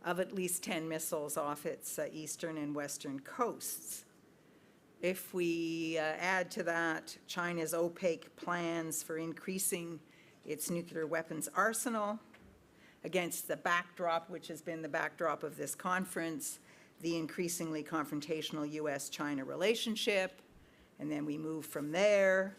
of at least 10 missiles off its eastern and western coasts. If we add to that China's opaque plans for increasing its nuclear weapons arsenal against the backdrop, which has been the backdrop of this conference, the increasingly confrontational US-China relationship, and then we move from there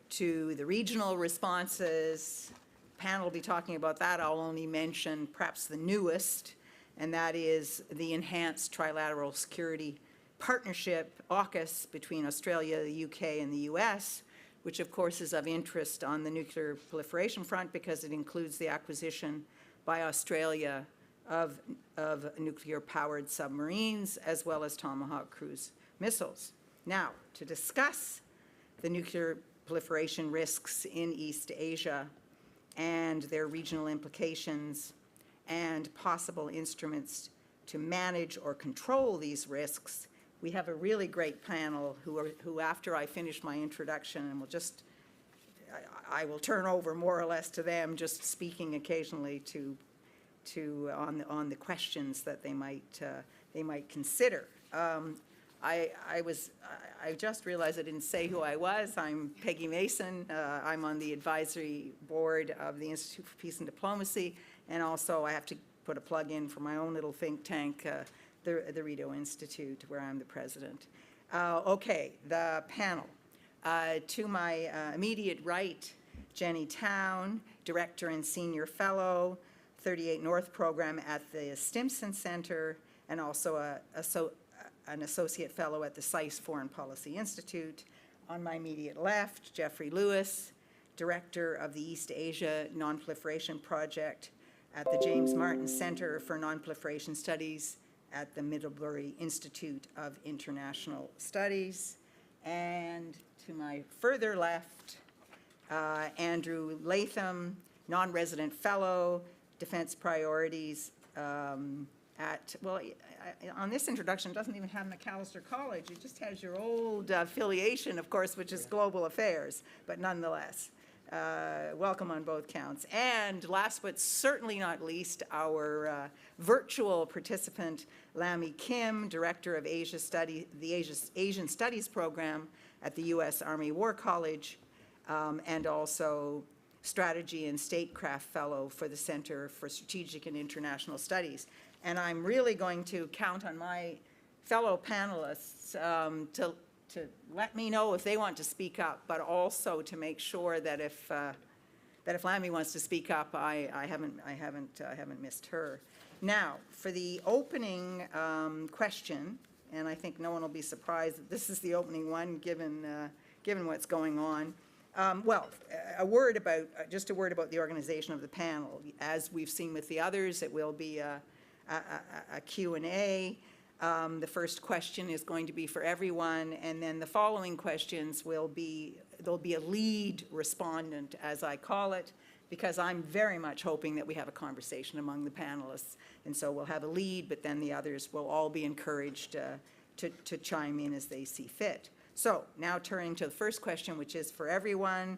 to the regional responses. The panel will be talking about that. I'll only mention perhaps the newest, and that is the enhanced trilateral security partnership, AUKUS, between Australia, the UK, and the US, which of course is of interest on the nuclear proliferation front because it includes the acquisition by Australia of nuclear-powered submarines as well as Tomahawk cruise missiles. Now, to discuss the nuclear proliferation risks in East Asia and their regional implications and possible instruments to manage or control these risks, we have a really great panel who after I finish my introduction, and I will turn over more or less to them, just speaking occasionally on the questions that they might consider. I just realized I didn't say who I was. I'm Peggy Mason. I'm on the advisory board of the Institute for Peace and Diplomacy, and also I have to put a plug in for my own little think tank, the Rideau Institute, where I'm the president. Okay, the panel. To my immediate right, Jenny Town, Director and Senior Fellow, 38 North Program at the Stimson Center, and also an Associate Fellow at the SAIS Foreign Policy Institute. On my immediate left, Jeffrey Lewis, Director of the East Asia Non-Proliferation Project at the James Martin Center for Non-Proliferation Studies at the Middlebury Institute of International Studies. And to my further left, Andrew Latham, non-resident fellow, Defense Priorities on this introduction, it doesn't even have Macalester College. It just has your old affiliation, of course, which is Global Affairs, but nonetheless. Welcome on both counts. And last but certainly not least, our virtual participant, Lamy Kim, Director of Asia Study, the Asian Studies Program at the U.S. Army War College, and also Strategy and Statecraft Fellow for the Center for Strategic and International Studies. And I'm really going to count on my fellow panelists to let me know if they want to speak up, but also to make sure that if Lamy wants to speak up, I haven't missed her. Now, for the opening question, and I think no one will be surprised that this is the opening one, given what's going on. Just a word about the organization of the panel. As we've seen with the others, it will be a Q&A. The first question is going to be for everyone, and then the following questions there'll be a lead respondent, as I call it, because I'm very much hoping that we have a conversation among the panelists. And so we'll have a lead, but then the others will all be encouraged to chime in as they see fit. So now turning to the first question, which is for everyone,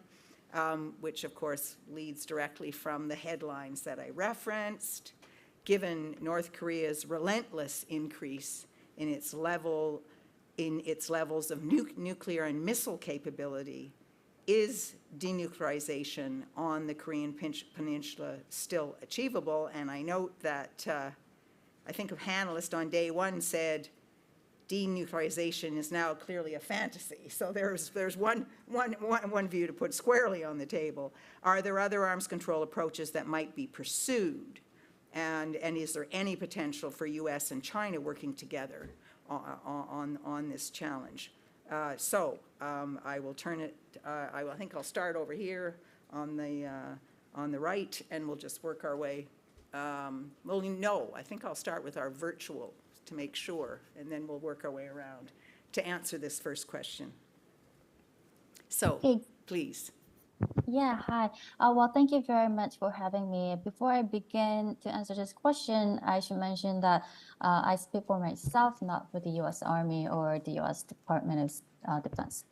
which of course leads directly from the headlines that I referenced. Given North Korea's relentless increase in its levels of nuclear and missile capability, is denuclearization on the Korean Peninsula still achievable? And I note that I think a panelist on day one said denuclearization is now clearly a fantasy. So there's one view to put squarely on the table. Are there other arms control approaches that might be pursued? And is there any potential for US and China working together on this challenge? I will turn it, I think I'll start over here on the right, and we'll just work our way. I think I'll start with our virtual to make sure, and then we'll work our way around to answer this first question. So, hey. Please. Yeah, hi. Well, thank you very much for having me. Before I begin to answer this question, I should mention that I speak for myself, not for the U.S. Army or the U.S. Department of Defense.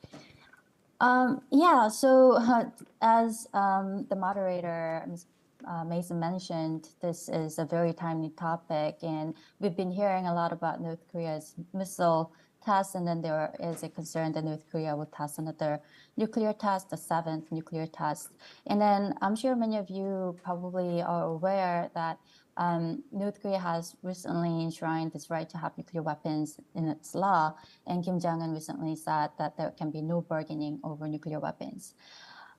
As the moderator, Ms. Mason mentioned, this is a very timely topic, and we've been hearing a lot about North Korea's missile tests, and then there is a concern that North Korea will test another nuclear test, the 7th nuclear test. And then I'm sure many of you probably are aware that North Korea has recently enshrined its right to have nuclear weapons in its law, and Kim Jong-un recently said that there can be no bargaining over nuclear weapons.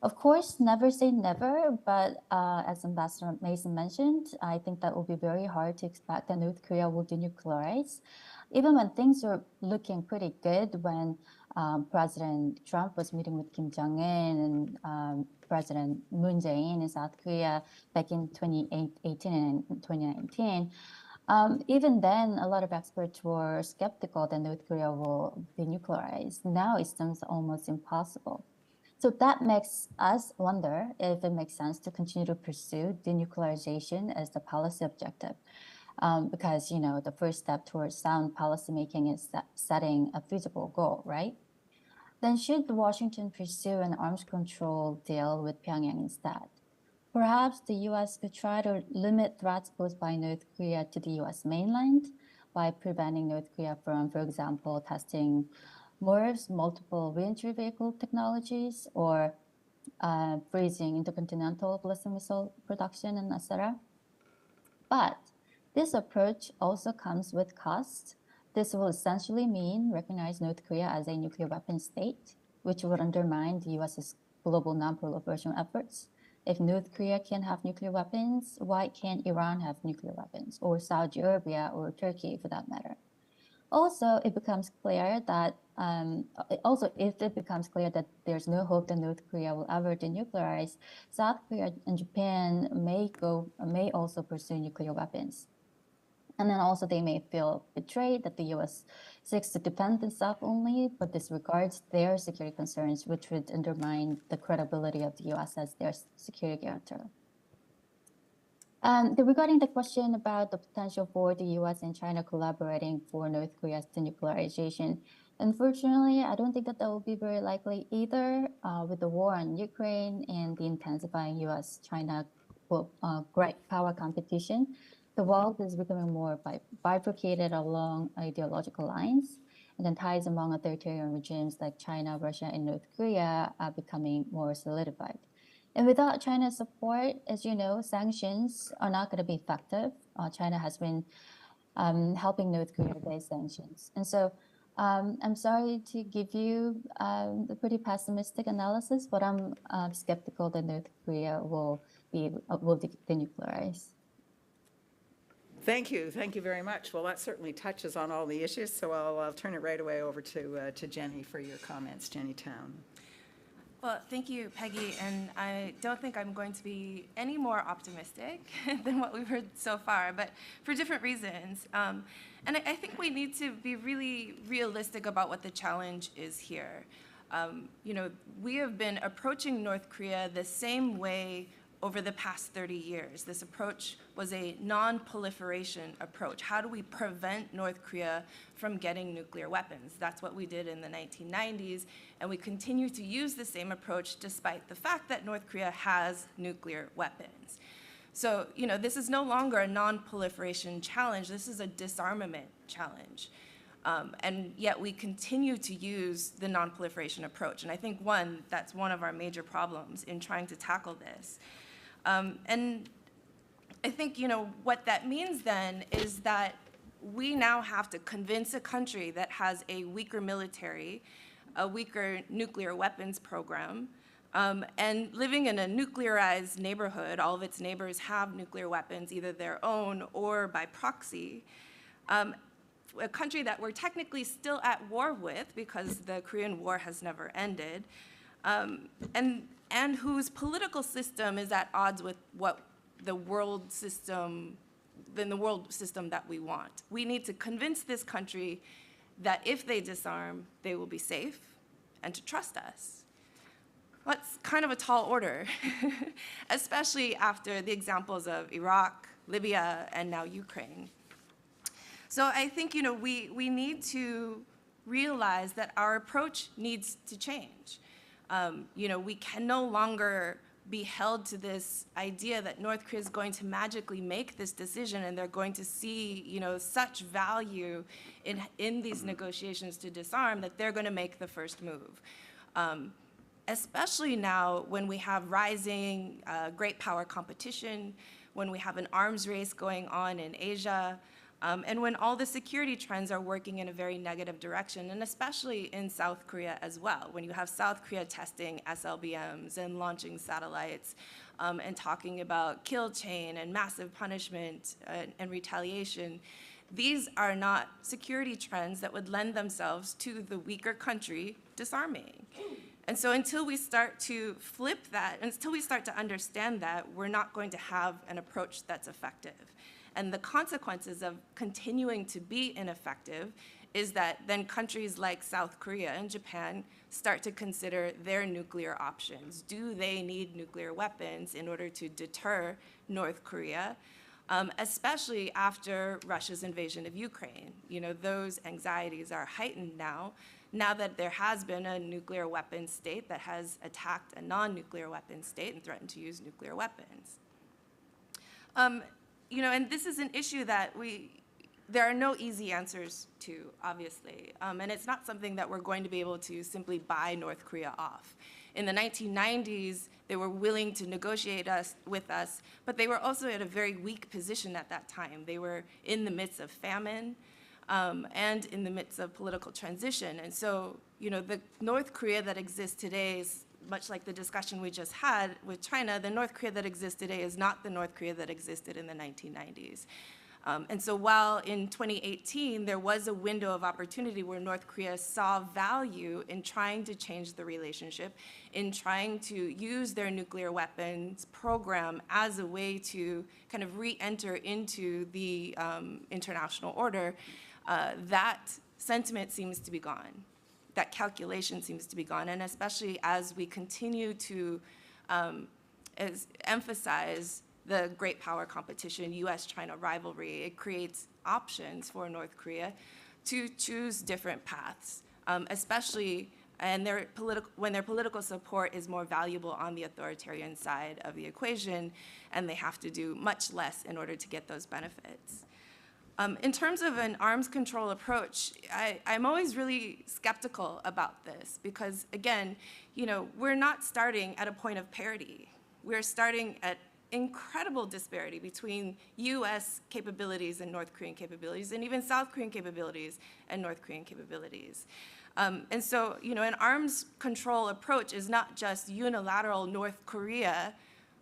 Of course, never say never, but as Ambassador Mason mentioned, I think that will be very hard to expect that North Korea will denuclearize. Even when things are looking pretty good, when President Trump was meeting with Kim Jong-un and President Moon Jae-in in South Korea back in 2018 and 2019, even then, a lot of experts were skeptical that North Korea will denuclearize. Now it seems almost impossible. So that makes us wonder if it makes sense to continue to pursue denuclearization as the policy objective. Because, the first step towards sound policymaking is setting a feasible goal, right? Then should Washington pursue an arms control deal with Pyongyang instead? Perhaps the US could try to limit threats posed by North Korea to the US mainland by preventing North Korea from, for example, testing MORVs, multiple reentry vehicle technologies, or freezing intercontinental ballistic missile production, and etc. But this approach also comes with costs. This will essentially mean recognize North Korea as a nuclear weapon state, which would undermine the US's global non-proliferation efforts. If North Korea can have nuclear weapons, why can't Iran have nuclear weapons, or Saudi Arabia, or Turkey for that matter? Also, if it becomes clear that there's no hope that North Korea will ever denuclearize, South Korea and Japan may also pursue nuclear weapons. And then also they may feel betrayed that the US seeks to defend itself only, but disregards their security concerns, which would undermine the credibility of the US as their security guarantor. Regarding the question about the potential for the US and China collaborating for North Korea's denuclearization, unfortunately, I don't think that will be very likely either. With the war on Ukraine and the intensifying US-China great power competition, the world is becoming more bifurcated along ideological lines, and then ties among authoritarian regimes like China, Russia, and North Korea are becoming more solidified. And without China's support, as you know, sanctions are not going to be effective. China has been helping North Korea with sanctions. And so I'm sorry to give you the pretty pessimistic analysis, but I'm skeptical that North Korea will denuclearize. Thank you very much. Well, that certainly touches on all the issues, so I'll turn it right away over to Jenny for your comments, Jenny Town. Well, thank you, Peggy, and I don't think I'm going to be any more optimistic than what we've heard so far, but for different reasons. And I think we need to be really realistic about what the challenge is here. We have been approaching North Korea the same way over the past 30 years. This approach was a non-proliferation approach. How do we prevent North Korea from getting nuclear weapons? That's what we did in the 1990s, and we continue to use the same approach despite the fact that North Korea has nuclear weapons. So, this is no longer a non-proliferation challenge. This is a disarmament challenge. And yet we continue to use the non-proliferation approach. And I think, that's one of our major problems in trying to tackle this. And I think, what that means then is that we now have to convince a country that has a weaker military, a weaker nuclear weapons program, and living in a nuclearized neighborhood, all of its neighbors have nuclear weapons, either their own or by proxy, a country that we're technically still at war with because the Korean War has never ended, and whose political system is at odds with what the world system that we want. We need to convince this country that if they disarm, they will be safe and to trust us. That's kind of a tall order, especially after the examples of Iraq, Libya, and now Ukraine. So I think, we need to realize that our approach needs to change. We can no longer be held to this idea that North Korea is going to magically make this decision and they're going to see, such value in these negotiations to disarm that they're going to make the first move. Especially now when we have rising great power competition, when we have an arms race going on in Asia, and when all the security trends are working in a very negative direction, and especially in South Korea as well, when you have South Korea testing SLBMs and launching satellites and talking about kill chain and massive punishment and retaliation. These are not security trends that would lend themselves to the weaker country disarming. And so until we start to flip that, until we start to understand that, we're not going to have an approach that's effective. And the consequences of continuing to be ineffective is that then countries like South Korea and Japan start to consider their nuclear options. Do they need nuclear weapons in order to deter North Korea? Especially after Russia's invasion of Ukraine. Those anxieties are heightened now that there has been a nuclear weapons state that has attacked a non-nuclear weapons state and threatened to use nuclear weapons. And this is an issue that there are no easy answers to, obviously. And it's not something that we're going to be able to simply buy North Korea off. In the 1990s, they were willing to negotiate with us, but they were also at a very weak position at that time. They were in the midst of famine and in the midst of political transition. And so, the North Korea that exists today is much like the discussion we just had with China. The North Korea that exists today is not the North Korea that existed in the 1990s. And so while in 2018 there was a window of opportunity where North Korea saw value in trying to change the relationship, in trying to use their nuclear weapons program as a way to kind of re-enter into the international order, that sentiment seems to be gone. That calculation seems to be gone, and especially as we continue to emphasize the great power competition, US-China rivalry, it creates options for North Korea to choose different paths, especially when their political support is more valuable on the authoritarian side of the equation, and they have to do much less in order to get those benefits. In terms of an arms control approach, I'm always really skeptical about this because, again, we're not starting at a point of parity. We're starting at incredible disparity between US capabilities and North Korean capabilities, and even South Korean capabilities and North Korean capabilities. And so, an arms control approach is not just unilateral North Korea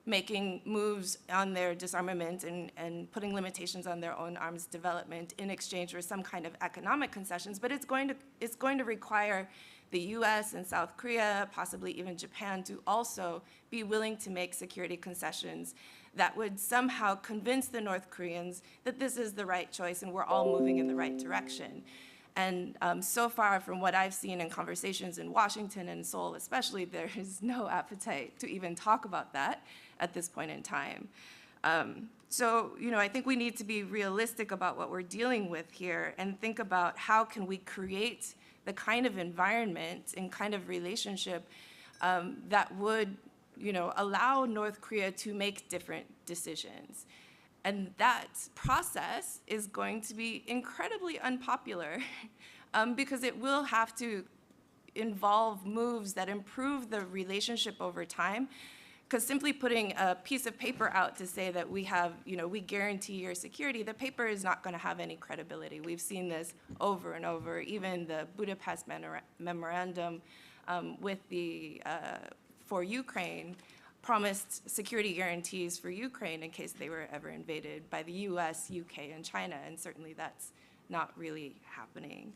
making moves on their disarmament and putting limitations on their own arms development in exchange for some kind of economic concessions, but it's going to require the US and South Korea, possibly even Japan, to also be willing to make security concessions that would somehow convince the North Koreans that this is the right choice and we're all moving in the right direction. And so far, from what I've seen in conversations in Washington and Seoul especially, there is no appetite to even talk about that at this point in time. So, I think we need to be realistic about what we're dealing with here and think about how can we create the kind of environment and kind of relationship that would, allow North Korea to make different decisions. And that process is going to be incredibly unpopular because it will have to involve moves that improve the relationship over time. Because simply putting a piece of paper out to say that we have, we guarantee your security, the paper is not going to have any credibility. We've seen this over and over. Even the Budapest memorandum for Ukraine promised security guarantees for Ukraine in case they were ever invaded by the US, UK, and China, and certainly that's not really happening.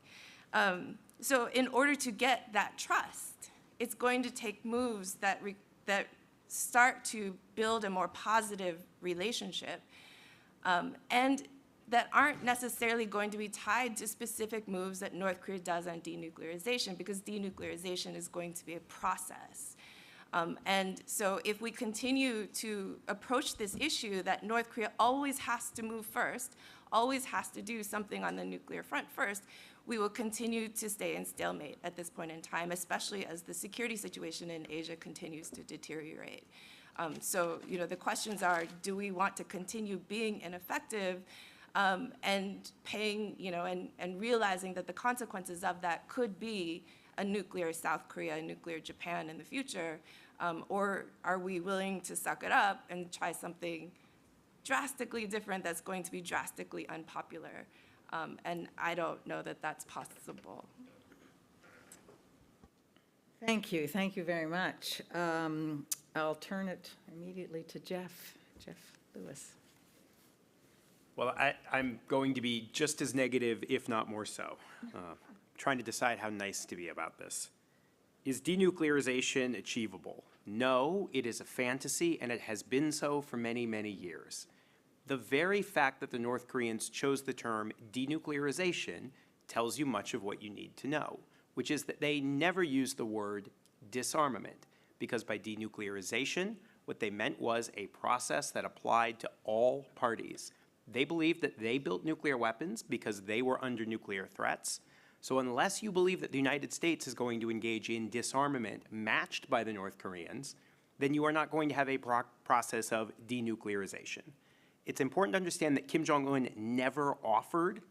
So in order to get that trust, it's going to take moves that start to build a more positive relationship and that aren't necessarily going to be tied to specific moves that North Korea does on denuclearization, because denuclearization is going to be a process. And so if we continue to approach this issue that North Korea always has to move first, always has to do something on the nuclear front first, we will continue to stay in stalemate at this point in time, especially as the security situation in Asia continues to deteriorate. So, the questions are, do we want to continue being ineffective and paying, and realizing that the consequences of that could be a nuclear South Korea, a nuclear Japan in the future, or are we willing to suck it up and try something drastically different that's going to be drastically unpopular? And I don't know that that's possible. Thank you very much. I'll turn it immediately to Jeff Lewis. Well, I'm going to be just as negative, if not more so. Trying to decide how nice to be about this. Is denuclearization achievable? No, it is a fantasy, and it has been so for many, many years. The very fact that the North Koreans chose the term denuclearization tells you much of what you need to know, which is that they never used the word disarmament, because by denuclearization, what they meant was a process that applied to all parties. They believed that they built nuclear weapons because they were under nuclear threats. So unless you believe that the United States is going to engage in disarmament matched by the North Koreans, then you are not going to have a process of denuclearization. It's important to understand that Kim Jong-un never offered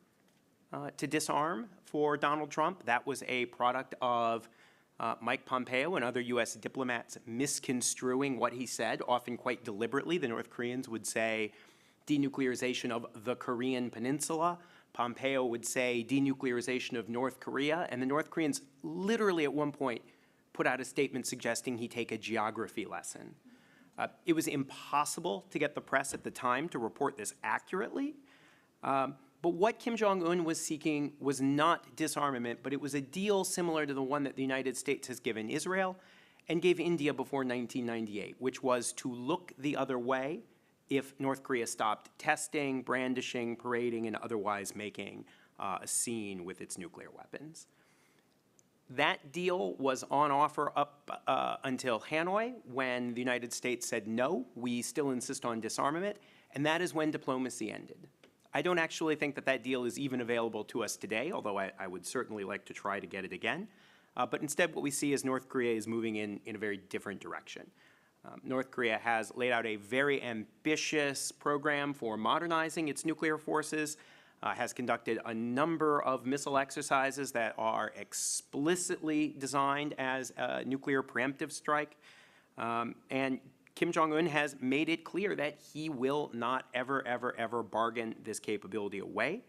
to disarm for Donald Trump. That was a product of Mike Pompeo and other U.S. diplomats misconstruing what he said, often quite deliberately. The North Koreans would say denuclearization of the Korean Peninsula. Pompeo would say denuclearization of North Korea. And the North Koreans literally at one point put out a statement suggesting he take a geography lesson. It was impossible to get the press at the time to report this accurately. But what Kim Jong-un was seeking was not disarmament, but it was a deal similar to the one that the United States has given Israel and gave India before 1998, which was to look the other way if North Korea stopped testing, brandishing, parading, and otherwise making a scene with its nuclear weapons. That deal was on offer up until Hanoi, when the United States said, no, we still insist on disarmament, and that is when diplomacy ended. I don't actually think that that deal is even available to us today, although I would certainly like to try to get it again. But instead what we see is North Korea is moving in a very different direction. North Korea has laid out a very ambitious program for modernizing its nuclear forces, has conducted a number of missile exercises that are explicitly designed as a nuclear preemptive strike. And Kim Jong-un has made it clear that he will not ever bargain this capability away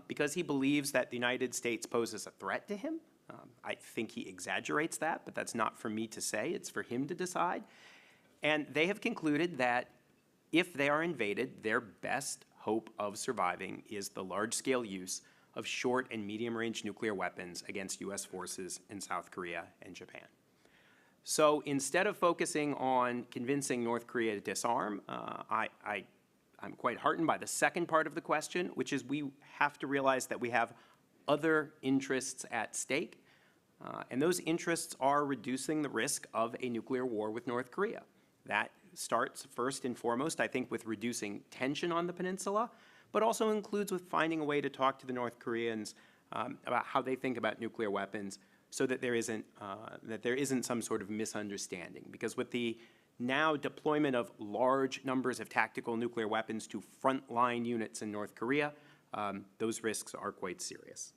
because he believes that the United States poses a threat to him. I think he exaggerates that, but that's not for me to say. It's for him to decide. And they have concluded that if they are invaded, their best hope of surviving is the large-scale use of short and medium-range nuclear weapons against U.S. forces in South Korea and Japan. So instead of focusing on convincing North Korea to disarm, I'm quite heartened by the second part of the question, which is we have to realize that we have other interests at stake, and those interests are reducing the risk of a nuclear war with North Korea. That starts first and foremost, I think, with reducing tension on the peninsula, but also includes with finding a way to talk to the North Koreans about how they think about nuclear weapons so that there isn't some sort of misunderstanding. Because with the now deployment of large numbers of tactical nuclear weapons to frontline units in North Korea, those risks are quite serious.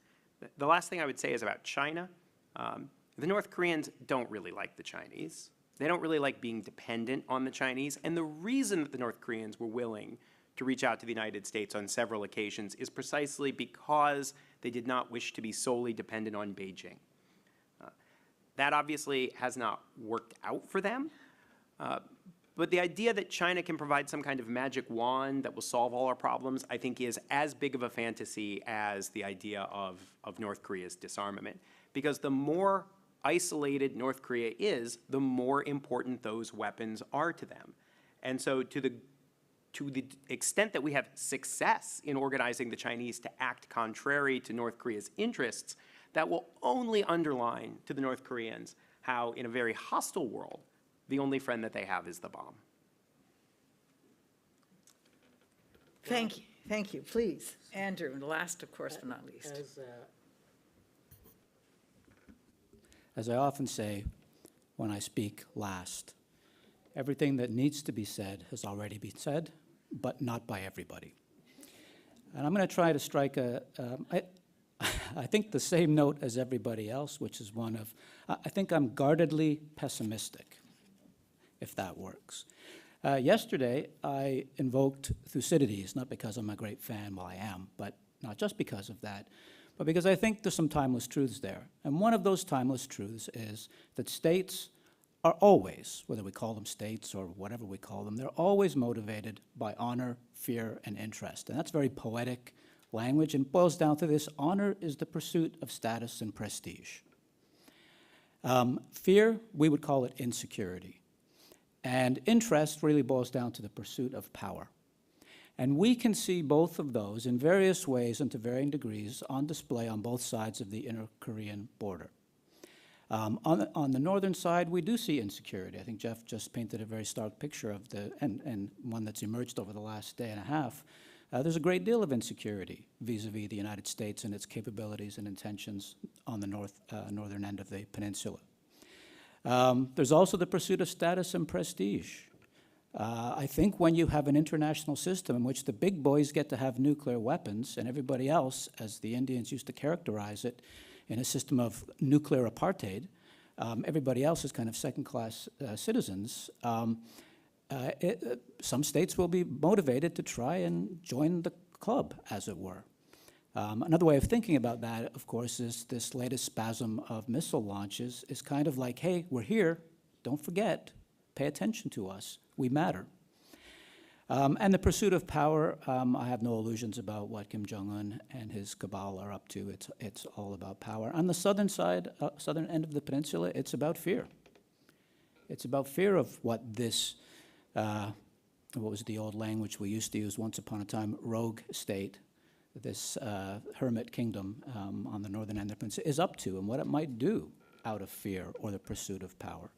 The last thing I would say is about China. The North Koreans don't really like the Chinese. They don't really like being dependent on the Chinese. And the reason that the North Koreans were willing to reach out to the United States on several occasions is precisely because they did not wish to be solely dependent on Beijing. That obviously has not worked out for them. But the idea that China can provide some kind of magic wand that will solve all our problems, I think, is as big of a fantasy as the idea of North Korea's disarmament. Because the more isolated North Korea is, the more important those weapons are to them. And so to the extent that we have success in organizing the Chinese to act contrary to North Korea's interests, that will only underline to the North Koreans how, in a very hostile world, the only friend that they have is the bomb. Thank you. Please, Andrew, and last, of course, but not least. As I often say when I speak last, Everything that needs to be said has already been said, but not by everybody. And I'm going to try to strike I think the same note as everybody else, which is one of, I think I'm guardedly pessimistic, if that works. Yesterday, I invoked Thucydides, not because I'm a great fan, well, I am, but not just because of that, but because I think there's some timeless truths there. And one of those timeless truths is that states are always, whether we call them states or whatever we call them, they're always motivated by honor, fear, and interest. And that's very poetic language and boils down to this: honor is the pursuit of status and prestige. Fear, we would call it insecurity. And interest really boils down to the pursuit of power. And we can see both of those in various ways and to varying degrees on display on both sides of the inter-Korean border. On the northern side, we do see insecurity. I think Jeff just painted a very stark picture of and one that's emerged over the last day and a half. There's a great deal of insecurity vis-a-vis the United States and its capabilities and intentions on the northern end of the peninsula. There's also the pursuit of status and prestige. I think when you have an international system in which the big boys get to have nuclear weapons and everybody else, as the Indians used to characterize it, in a system of nuclear apartheid, everybody else is kind of second-class citizens. Some states will be motivated to try and join the club, as it were. Another way of thinking about that, of course, is this latest spasm of missile launches is kind of like, hey, we're here, don't forget, pay attention to us, we matter. And the pursuit of power, I have no illusions about what Kim Jong-un and his cabal are up to. It's all about power. On the southern side, southern end of the peninsula, it's about fear. It's about fear of what this, what was the old language we used to use once upon a time, rogue state, this hermit kingdom on the northern end of the peninsula is up to and what it might do out of fear or the pursuit of power.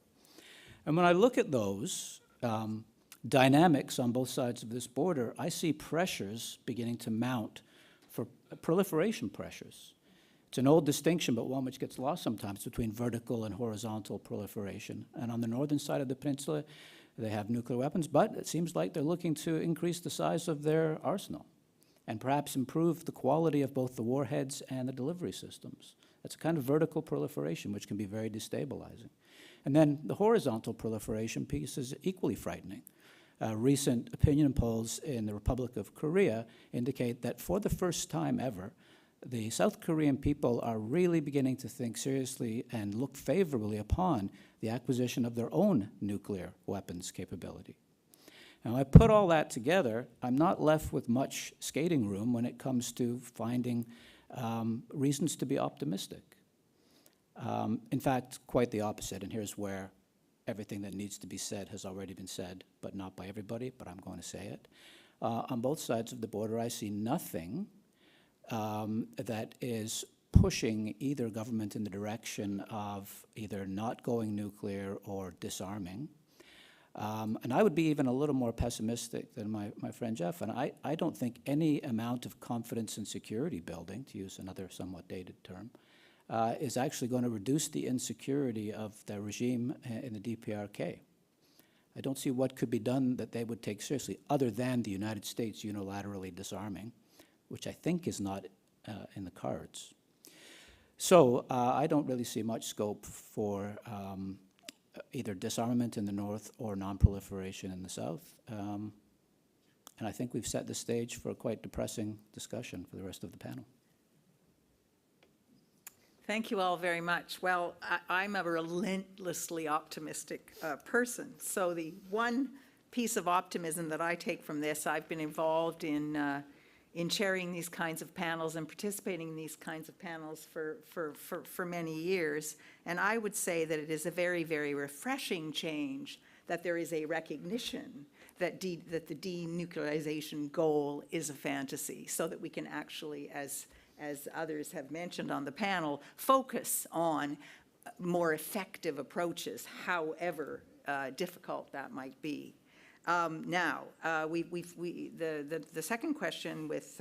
And when I look at those dynamics on both sides of this border, I see pressures beginning to mount for proliferation pressures. It's an old distinction, but one which gets lost sometimes between vertical and horizontal proliferation. And on the northern side of the peninsula, they have nuclear weapons, but it seems like they're looking to increase the size of their arsenal and perhaps improve the quality of both the warheads and the delivery systems. That's a kind of vertical proliferation, which can be very destabilizing. And then the horizontal proliferation piece is equally frightening. Recent opinion polls in the Republic of Korea indicate that for the first time ever, the South Korean people are really beginning to think seriously and look favorably upon the acquisition of their own nuclear weapons capability. Now, I put all that together, I'm not left with much skating room when it comes to finding reasons to be optimistic. In fact, quite the opposite, and here's where everything that needs to be said has already been said, but not by everybody, but I'm going to say it. On both sides of the border, I see nothing that is pushing either government in the direction of either not going nuclear or disarming. And I would be even a little more pessimistic than my friend Jeff, and I don't think any amount of confidence and security building, to use another somewhat dated term, is actually going to reduce the insecurity of the regime in the DPRK. I don't see what could be done that they would take seriously, other than the United States unilaterally disarming, which I think is not in the cards. So I don't really see much scope for either disarmament in the north or non-proliferation in the south. And I think we've set the stage for a quite depressing discussion for the rest of the panel. Thank you all very much. Well, I'm a relentlessly optimistic person. So the one piece of optimism that I take from this, I've been involved in chairing these kinds of panels and participating in these kinds of panels for many years. And I would say that it is a very, very refreshing change that there is a recognition that the denuclearization goal is a fantasy, so that we can actually, as others have mentioned on the panel, focus on more effective approaches, however difficult that might be. Now, the second question with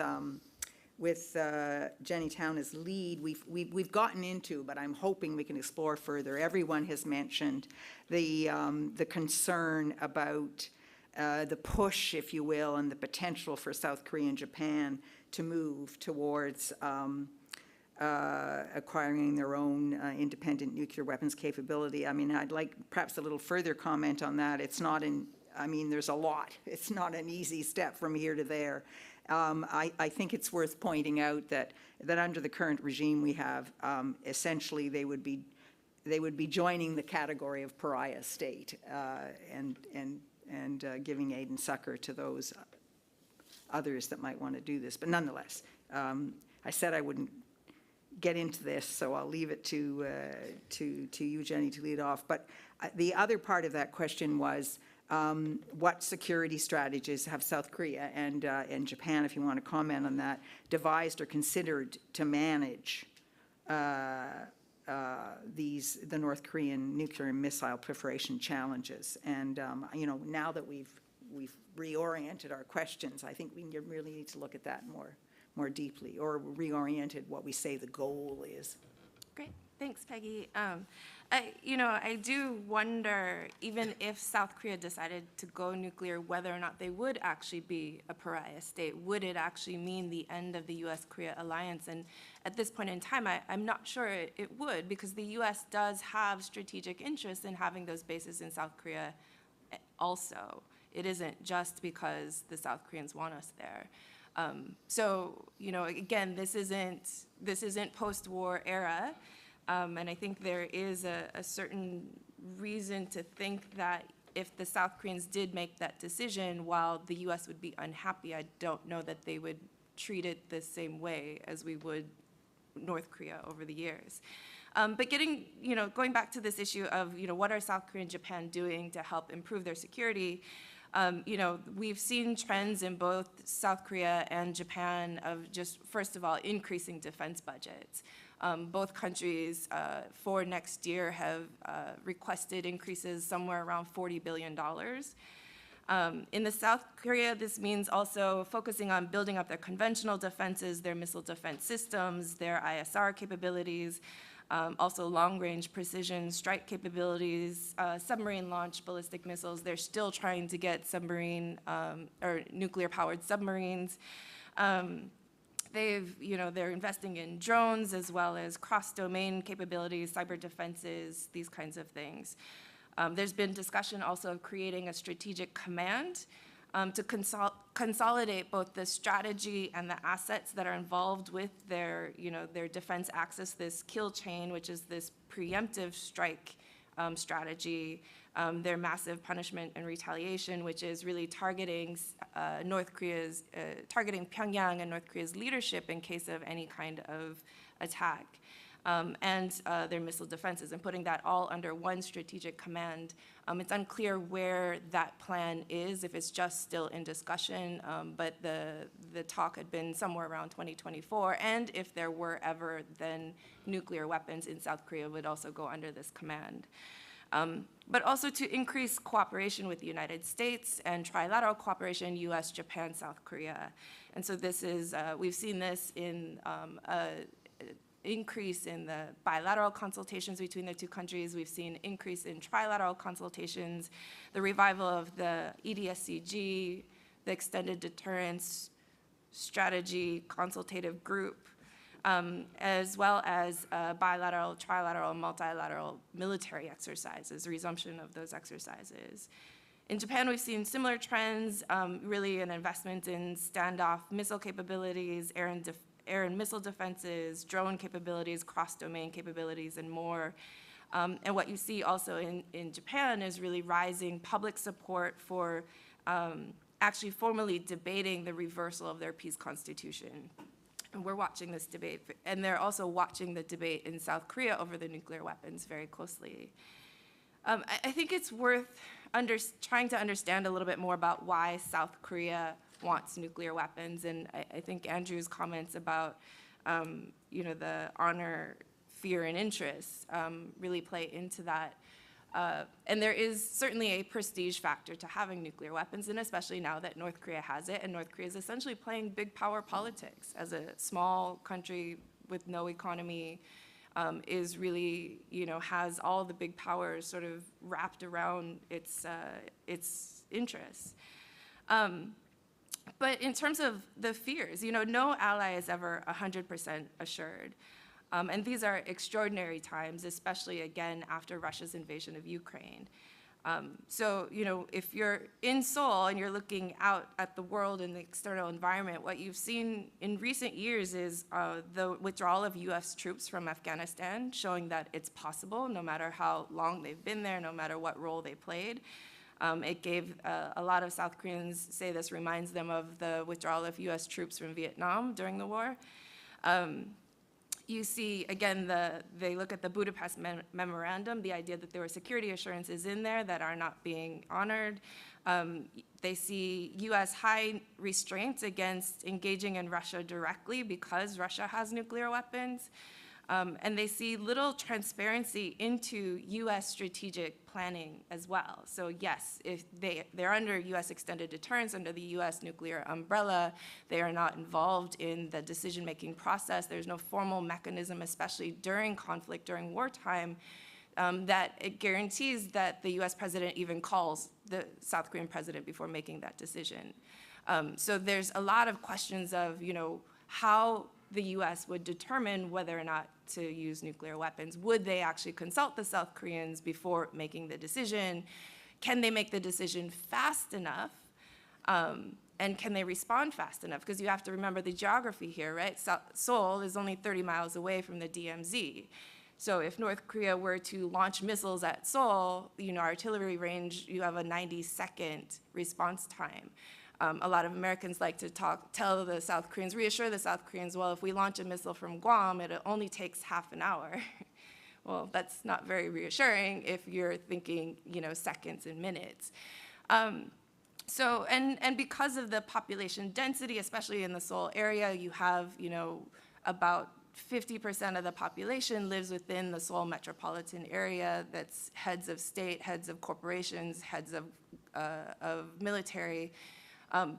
Jenny Town as lead, we've gotten into, but I'm hoping we can explore further. Everyone has mentioned the concern about the push, if you will, and the potential for South Korea and Japan to move towards acquiring their own independent nuclear weapons capability. I mean, I'd like perhaps a little further comment on that. It's not there's a lot. It's not an easy step from here to there. I think it's worth pointing out that under the current regime we have, essentially they would be joining the category of pariah state and giving aid and succor to those others that might want to do this. But nonetheless, I said I wouldn't get into this, so I'll leave it to you, Jenny, to lead off. But the other part of that question was, what security strategies have South Korea and Japan, if you want to comment on that, devised or considered to manage the North Korean nuclear and missile proliferation challenges? And now that we've reoriented our questions, I think we really need to look at that more deeply, or reoriented what we say the goal is. Great, thanks, Peggy. I do wonder, even if South Korea decided to go nuclear, whether or not they would actually be a pariah state. Would it actually mean the end of the U.S.-Korea alliance? And at this point in time, I'm not sure it would, because the U.S. does have strategic interest in having those bases in South Korea also. It isn't just because the South Koreans want us there. Again, this isn't post-war era. And I think there is a certain reason to think that if the South Koreans did make that decision, while the U.S. would be unhappy, I don't know that they would treat it the same way as we would North Korea over the years. But going back to this issue of, what are South Korea and Japan doing to help improve their security? We've seen trends in both South Korea and Japan of just, first of all, increasing defense budgets. Both countries for next year have requested increases somewhere around $40 billion. In the South Korea, this means also focusing on building up their conventional defenses, their missile defense systems, their ISR capabilities, also long-range precision strike capabilities, submarine launched ballistic missiles. They're still trying to get submarine or nuclear-powered submarines. They're investing in drones as well as cross-domain capabilities, cyber defenses, these kinds of things. There's been discussion also of creating a strategic command to consolidate both the strategy and the assets that are involved with their defense axis, this kill chain, which is this preemptive strike strategy, their massive punishment and retaliation, which is really targeting targeting Pyongyang and North Korea's leadership in case of any kind of attack, and their missile defenses, and putting that all under one strategic command. It's unclear where that plan is, if it's just still in discussion, but the talk had been somewhere around 2024, and if there were ever, then nuclear weapons in South Korea would also go under this command. But also to increase cooperation with the United States and trilateral cooperation, US, Japan, South Korea. And so this is, we've seen this in increase in the bilateral consultations between the two countries. We've seen increase in trilateral consultations, the revival of the EDSCG, the Extended Deterrence Strategy Consultative Group, as well as bilateral, trilateral, multilateral military exercises, resumption of those exercises. In Japan, we've seen similar trends, really an investment in standoff missile capabilities, air and missile defenses, drone capabilities, cross-domain capabilities, and more. And what you see also in Japan is really rising public support for actually formally debating the reversal of their peace constitution. And we're watching this debate, and they're also watching the debate in South Korea over the nuclear weapons very closely. I think it's worth trying to understand a little bit more about why South Korea wants nuclear weapons, and I think Andrew's comments about the honor, fear, and interest really play into that. And there is certainly a prestige factor to having nuclear weapons, and especially now that North Korea has it, and North Korea is essentially playing big power politics as a small country with no economy, is really, has all the big powers sort of wrapped around its interests. But in terms of the fears, no ally is ever 100% assured. And these are extraordinary times, especially, again, after Russia's invasion of Ukraine. So, if you're in Seoul and you're looking out at the world and the external environment, what you've seen in recent years is the withdrawal of US troops from Afghanistan, showing that it's possible, no matter how long they've been there, no matter what role they played. It gave a lot of South Koreans say this reminds them of the withdrawal of US troops from Vietnam during the war. You see, again, they look at the Budapest Memorandum, the idea that there were security assurances in there that are not being honored. They see US high restraints against engaging in Russia directly because Russia has nuclear weapons. And they see little transparency into US strategic planning as well. So yes, if they're under US extended deterrence, under the US nuclear umbrella, they are not involved in the decision-making process. There's no formal mechanism, especially during conflict, during wartime, that it guarantees that the US president even calls the South Korean president before making that decision. So there's a lot of questions of, how the US would determine whether or not to use nuclear weapons. Would they actually consult the South Koreans before making the decision? Can they make the decision fast enough? And can they respond fast enough? Because you have to remember the geography here, right? Seoul is only 30 miles away from the DMZ. So if North Korea were to launch missiles at Seoul, artillery range, you have a 90-second response time. A lot of Americans like to tell the South Koreans, reassure the South Koreans, well, if we launch a missile from Guam, it only takes half an hour. Well, that's not very reassuring if you're thinking, seconds and minutes. So, and because of the population density, especially in the Seoul area, you have, about 50% of the population lives within the Seoul metropolitan area. That's heads of state, heads of corporations, heads of military.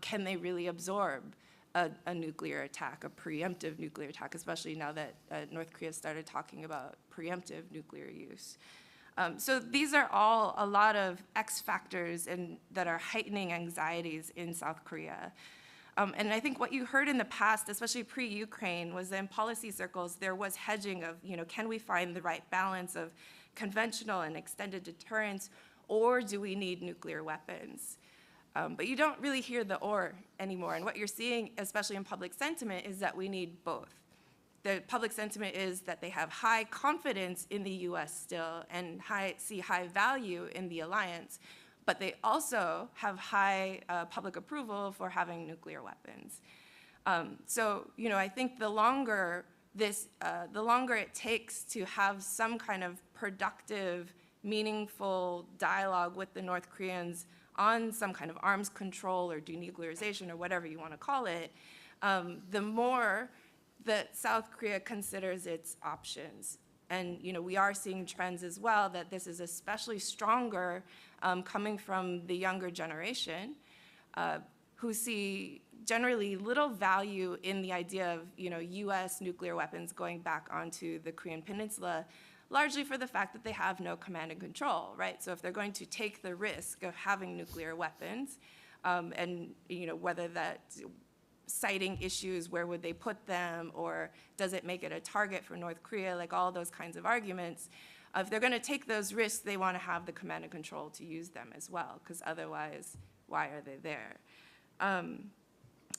Can they really absorb a nuclear attack, a preemptive nuclear attack, especially now that North Korea started talking about preemptive nuclear use? So these are all a lot of X factors that are heightening anxieties in South Korea. And I think what you heard in the past, especially pre-Ukraine, was that in policy circles, there was hedging of, can we find the right balance of conventional and extended deterrence, or do we need nuclear weapons? But you don't really hear the or anymore. And what you're seeing, especially in public sentiment, is that we need both. The public sentiment is that they have high confidence in the US still and see high value in the alliance, but they also have high public approval for having nuclear weapons. So, I think the longer it takes to have some kind of productive, meaningful dialogue with the North Koreans on some kind of arms control or denuclearization or whatever you want to call it, the more that South Korea considers its options. And we are seeing trends as well that this is especially stronger coming from the younger generation who see generally little value in the idea of US nuclear weapons going back onto the Korean Peninsula, largely for the fact that they have no command and control, right? So if they're going to take the risk of having nuclear weapons, and whether that citing issues, where would they put them, or does it make it a target for North Korea, like all those kinds of arguments, if they're going to take those risks, they want to have the command and control to use them as well, because otherwise, why are they there?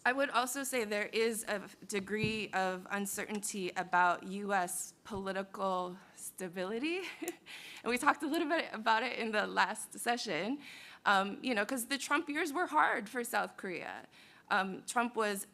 I would also say there is a degree of uncertainty about US political stability. And we talked a little bit about it in the last session, because the Trump years were hard for South Korea. Trump was,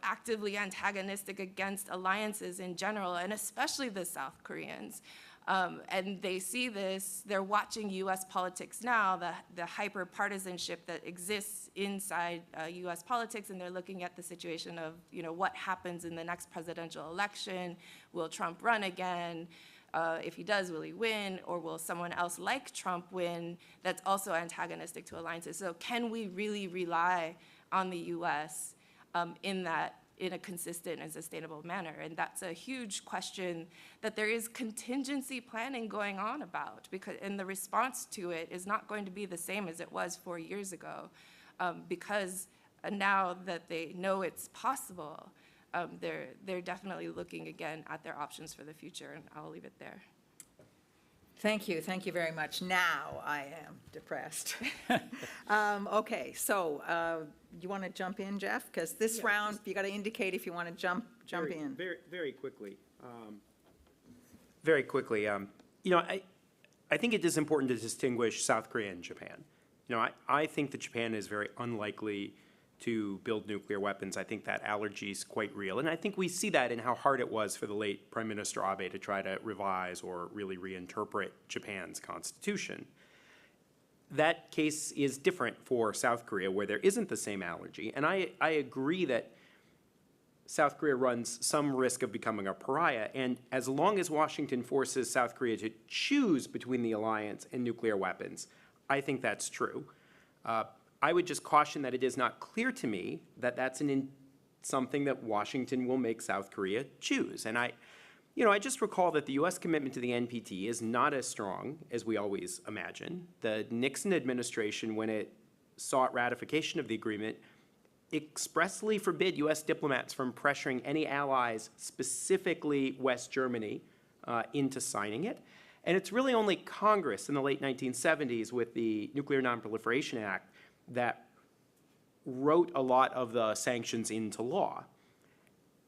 actively antagonistic against alliances in general, and especially the South Koreans. And they see this, they're watching US politics now, the hyper-partisanship that exists inside US politics, and they're looking at the situation of, what happens in the next presidential election? Will Trump run again? If he does, will he win, or will someone else like Trump win that's also antagonistic to alliances? So can we really rely on the U.S. In a consistent and sustainable manner? And that's a huge question that there is contingency planning going on about, and the response to it is not going to be the same as it was 4 years ago, because now that they know it's possible, they're definitely looking again at their options for the future, and I'll leave it there. Thank you very much. Now I am depressed. Okay, so you want to jump in, Jeff? Because this round, you got to indicate if you want to jump in. Very quickly. Very quickly. I think it is important to distinguish South Korea and Japan. I think that Japan is very unlikely to build nuclear weapons. I think that allergy is quite real. And I think we see that in how hard it was for the late Prime Minister Abe to try to revise or really reinterpret Japan's constitution. That case is different for South Korea, where there isn't the same allergy. And I agree that South Korea runs some risk of becoming a pariah. And as long as Washington forces South Korea to choose between the alliance and nuclear weapons, I think that's true. I would just caution that it is not clear to me that that's something that Washington will make South Korea choose. And I just recall that the U.S. commitment to the NPT is not as strong as we always imagine. The Nixon administration, when it sought ratification of the agreement, expressly forbid U.S. diplomats from pressuring any allies, specifically West Germany, into signing it. And it's really only Congress in the late 1970s with the Nuclear Non-Proliferation Act that wrote a lot of the sanctions into law.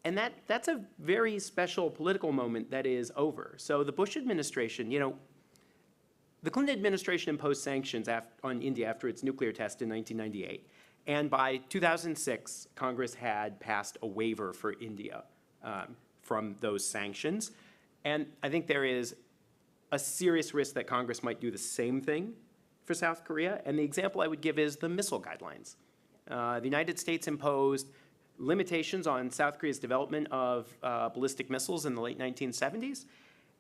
And that's a very special political moment that is over. So the Bush administration, the Clinton administration imposed sanctions on India after its nuclear test in 1998. And by 2006, Congress had passed a waiver for India from those sanctions. And I think there is a serious risk that Congress might do the same thing for South Korea. And the example I would give is the missile guidelines. The United States imposed limitations on South Korea's development of ballistic missiles in the late 1970s.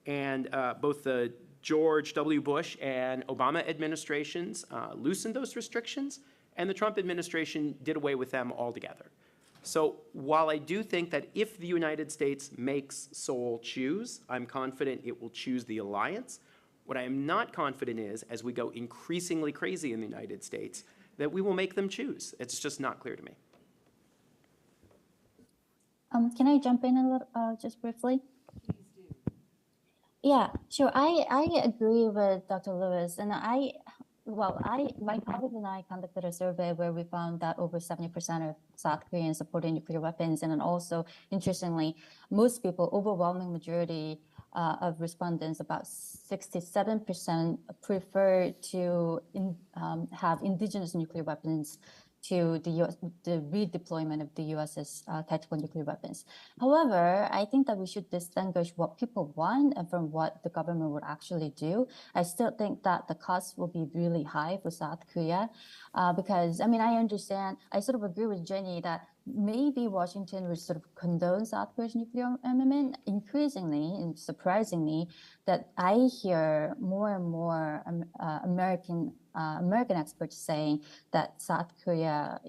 And both the George W. Bush and Obama administrations loosened those restrictions, and the Trump administration did away with them altogether. So while I do think that if the United States makes Seoul choose, I'm confident it will choose the alliance. What I am not confident is, as we go increasingly crazy in the United States, that we will make them choose. It's just not clear to me. Can I jump in a little, just briefly? Please do. Yeah, sure. I agree with Dr. Lewis, and my colleague and I conducted a survey where we found that over 70% of South Koreans supported nuclear weapons, and then also, interestingly, most people, overwhelming majority of respondents, about 67%, prefer to have indigenous nuclear weapons to the redeployment of the US's tactical nuclear weapons. However, I think that we should distinguish what people want and from what the government would actually do. I still think that the cost will be really high for South Korea because, I understand, I sort of agree with Jenny that maybe Washington would sort of condone South Korea's nuclear armament. Increasingly and surprisingly, that I hear more and more American experts saying that South Korea,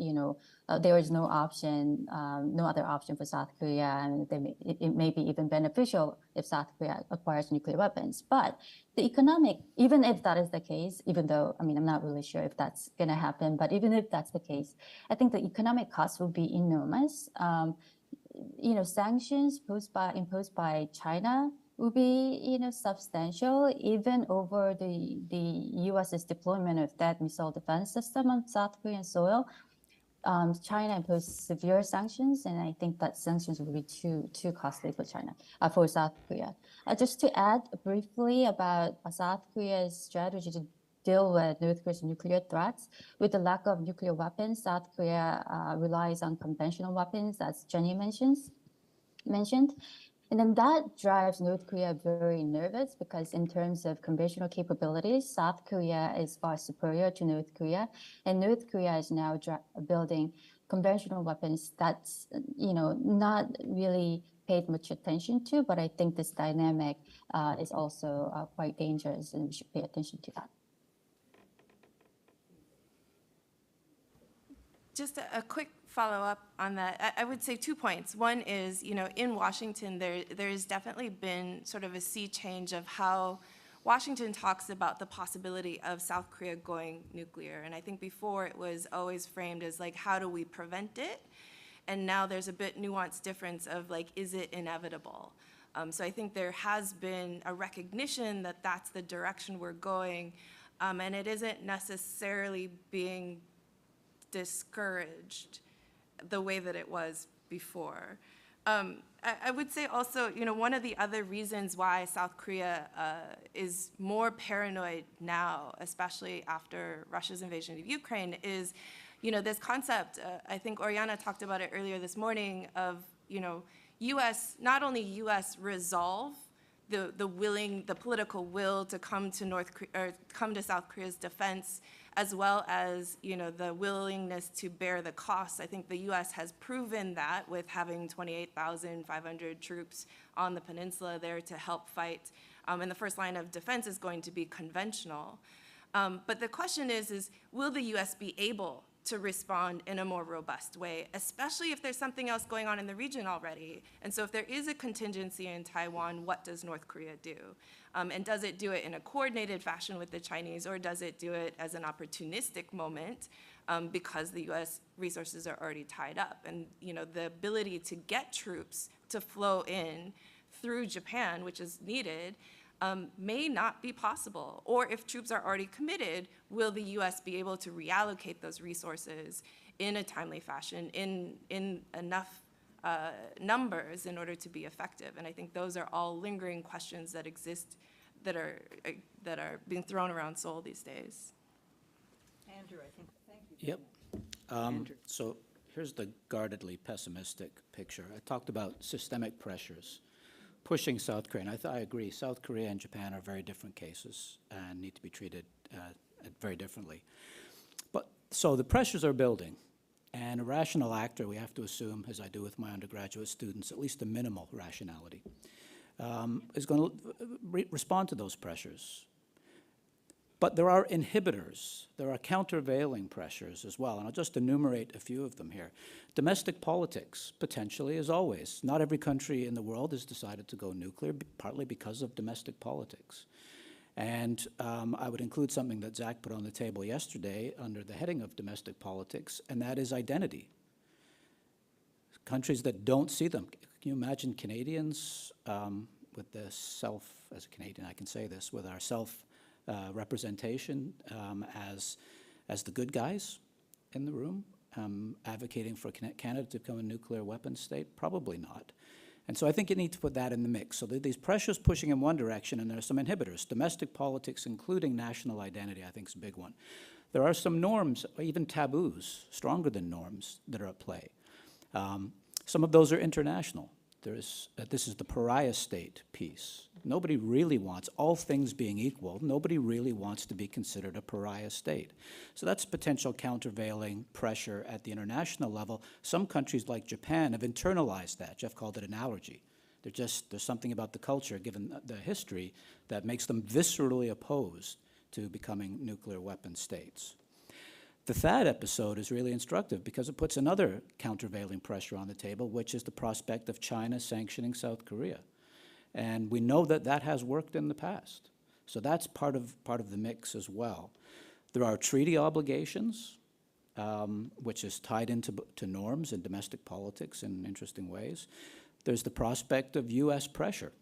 there is no option, no other option for South Korea, and it may be even beneficial if South Korea acquires nuclear weapons. But the economic, even if that is the case, even though, I'm not really sure if that's going to happen, but even if that's the case, I think the economic cost will be enormous. Sanctions imposed by China will be, substantial, even over the U.S.'s deployment of that missile defense system on South Korean soil. China imposed severe sanctions, and I think that sanctions will be too costly for for South Korea. Just to add briefly about South Korea's strategy to deal with North Korea's nuclear threats. With the lack of nuclear weapons, South Korea relies on conventional weapons, as Jenny mentioned. And then that drives North Korea very nervous because in terms of conventional capabilities, South Korea is far superior to North Korea. And North Korea is now building conventional weapons that's, not really paid much attention to, but I think this dynamic is also quite dangerous, and we should pay attention to that. Just a quick follow-up on that. I would say 2 points. One is, in Washington, there's definitely been sort of a sea change of how Washington talks about the possibility of South Korea going nuclear. And I think before it was always framed as like, how do we prevent it? And now there's a bit nuanced difference of like, is it inevitable? So I think there has been a recognition that that's the direction we're going, and it isn't necessarily being discouraged the way that it was before. I would say also, one of the other reasons why South Korea is more paranoid now, especially after Russia's invasion of Ukraine, is, this concept, I think Oriana talked about it earlier this morning, of, not only U.S. resolve, the political will to come to South Korea's defense, as well as the willingness to bear the costs. I think the U.S. has proven that with having 28,500 troops on the peninsula there to help fight. And the first line of defense is going to be conventional. But the question is will the U.S. be able to respond in a more robust way, especially if there's something else going on in the region already? And so if there is a contingency in Taiwan, what does North Korea do? And does it do it in a coordinated fashion with the Chinese, or does it do it as an opportunistic moment because the U.S. resources are already tied up? And the ability to get troops to flow in through Japan, which is needed, may not be possible. Or if troops are already committed, will the U.S. be able to reallocate those resources in a timely fashion, in enough numbers in order to be effective? And I think those are all lingering questions that exist, that are being thrown around Seoul these days. Andrew, I think, thank you. Yep. Andrew. So here's the guardedly pessimistic picture. I talked about systemic pressures pushing South Korea, and I agree, South Korea and Japan are very different cases and need to be treated very differently. But so the pressures are building, and a rational actor, we have to assume, as I do with my undergraduate students, at least a minimal rationality, is going to respond to those pressures. But there are inhibitors, there are countervailing pressures as well, and I'll just enumerate a few of them here. Domestic politics, potentially, as always. Not every country in the world has decided to go nuclear, partly because of domestic politics. And I would include something that Zach put on the table yesterday under the heading of domestic politics, and that is identity. Countries that don't see them. Can you imagine Canadians with the as a Canadian I can say this, with our representation as the good guys in the room, advocating for Canada to become a nuclear weapons state? Probably not. And so I think you need to put that in the mix. So these pressures pushing in one direction, and there are some inhibitors. Domestic politics, including national identity, I think is a big one. There are some norms, even taboos, stronger than norms, that are at play. Some of those are international. This is the pariah state piece. Nobody really wants, all things being equal, nobody really wants to be considered a pariah state. So that's potential countervailing pressure at the international level. Some countries like Japan have internalized that. Jeff called it an allergy. There's something about the culture, given the history, that makes them viscerally opposed to becoming nuclear weapon states. The THAAD episode is really instructive because it puts another countervailing pressure on the table, which is the prospect of China sanctioning South Korea. And we know that that has worked in the past. So that's part of the mix as well. There are treaty obligations, which is tied into norms and domestic politics in interesting ways. There's the prospect of U.S. pressure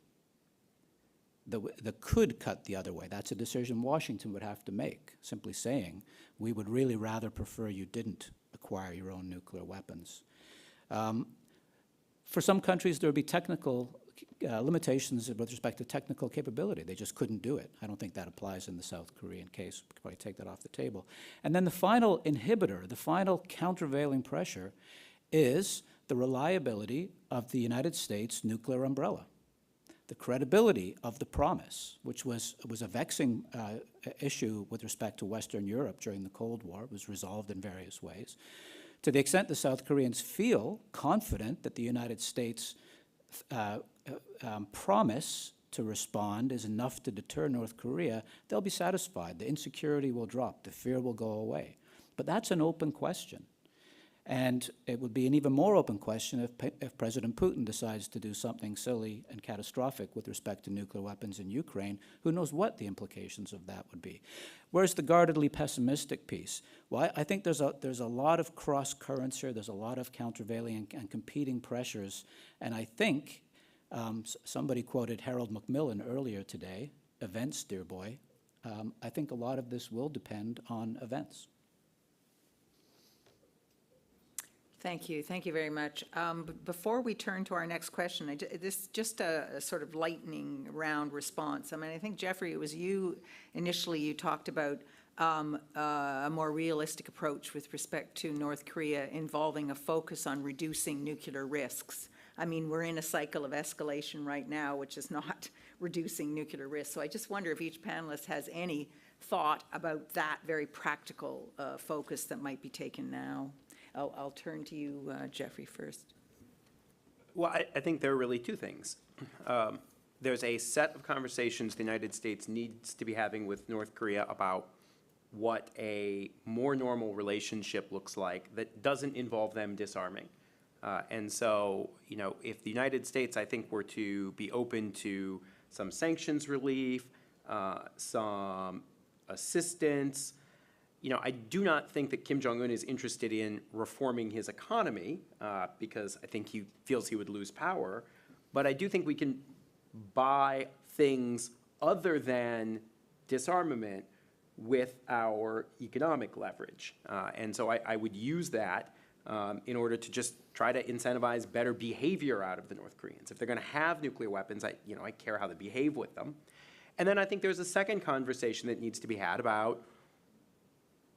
that could cut the other way. That's a decision Washington would have to make, simply saying, we would really rather prefer you didn't acquire your own nuclear weapons. For some countries, there would be technical limitations with respect to technical capability. They just couldn't do it. I don't think that applies in the South Korean case. We could probably take that off the table. And then the final inhibitor, the final countervailing pressure, is the reliability of the United States nuclear umbrella. The credibility of the promise, which was a vexing issue with respect to Western Europe during the Cold War, was resolved in various ways. To the extent the South Koreans feel confident that the United States promise to respond is enough to deter North Korea, they'll be satisfied. The insecurity will drop. The fear will go away. But that's an open question. And it would be an even more open question if President Putin decides to do something silly and catastrophic with respect to nuclear weapons in Ukraine. Who knows what the implications of that would be? Where's the guardedly pessimistic piece? Well, I think there's a lot of cross currents here. There's a lot of countervailing and competing pressures. And I think somebody quoted Harold Macmillan earlier today, events, dear boy. I think a lot of this will depend on events. Thank you. Thank you very much. Before we turn to our next question, this just a sort of lightning round response. I mean, I think, Jeffrey, it was you, initially you talked about a more realistic approach with respect to North Korea involving a focus on reducing nuclear risks. I mean, we're in a cycle of escalation right now, which is not reducing nuclear risks. So I just wonder if each panelist has any thought about that very practical focus that might be taken now. I'll turn to you, Jeffrey, first. Well, I think there are really two things. There's a set of conversations the United States needs to be having with North Korea about what a more normal relationship looks like that doesn't involve them disarming. And so, you know, if the United States, I think, were to be open to some sanctions relief, some assistance, you know, I do not think that Kim Jong-un is interested in reforming his economy because I think he feels he would lose power. But I do think we can buy things other than disarmament with our economic leverage. And so I would use that in order to just try to incentivize better behavior out of the North Koreans. If they're going to have nuclear weapons, I care how they behave with them. And then I think there's a second conversation that needs to be had about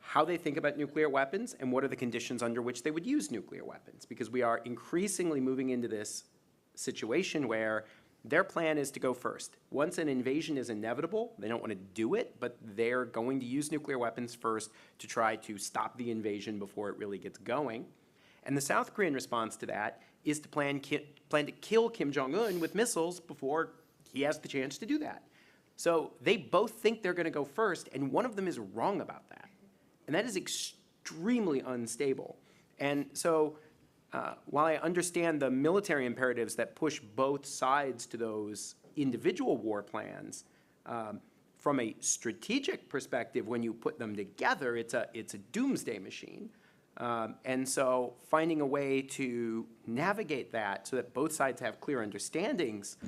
how they think about nuclear weapons and what are the conditions under which they would use nuclear weapons. Because we are increasingly moving into this situation where their plan is to go first. Once an invasion is inevitable, they don't want to do it, but they're going to use nuclear weapons first to try to stop the invasion before it really gets going. And the South Korean response to that is to plan to kill Kim Jong-un with missiles before he has the chance to do that. So they both think they're going to go first, and one of them is wrong about that. And that is extremely unstable. And so while I understand the military imperatives that push both sides to those individual war plans, from a strategic perspective, when you put them together, it's a doomsday machine. And so finding a way to navigate that so that both sides have clear understandings,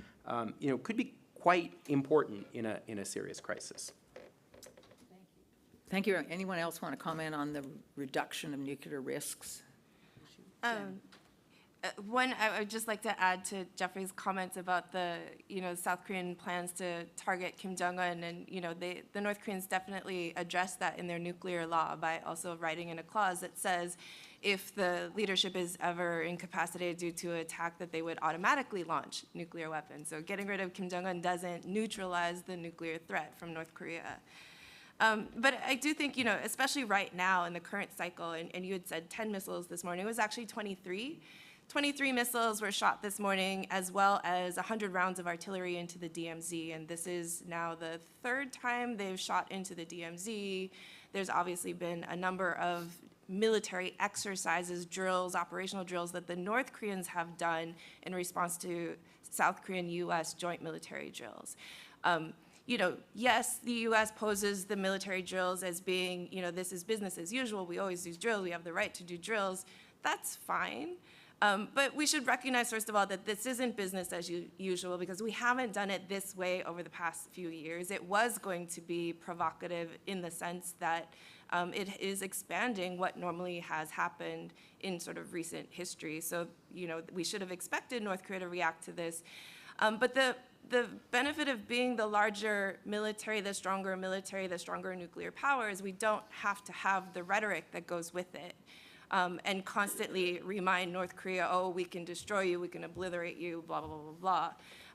could be quite important in a serious crisis. Thank you. Anyone else want to comment on the reduction of nuclear risks? One, I would just like to add to Jeffrey's comments about the, South Korean plans to target Kim Jong-un, and, the North Koreans definitely address that in their nuclear law by also writing in a clause that says if the leadership is ever incapacitated due to an attack, that they would automatically launch nuclear weapons. So getting rid of Kim Jong-un doesn't neutralize the nuclear threat from North Korea. But I do think, especially right now in the current cycle, and you had said 10 missiles this morning, it was actually 23. 23 missiles were shot this morning, as well as 100 rounds of artillery into the DMZ, and this is now the third time they've shot into the DMZ. There's obviously been a number of military exercises, drills, operational drills that the North Koreans have done in response to South Korean-U.S. joint military drills. Yes, the U.S. poses the military drills as being, this is business as usual. We always do drills. We have the right to do drills. That's fine. But we should recognize, first of all, that this isn't business as usual because we haven't done it this way over the past few years. It was going to be provocative in the sense that it is expanding what normally has happened in sort of recent history. So, we should have expected North Korea to react to this. But the benefit of being the larger military, the stronger nuclear power is we don't have to have the rhetoric that goes with it. And constantly remind North Korea, oh, we can destroy you, we can obliterate you, blah, blah, blah, blah,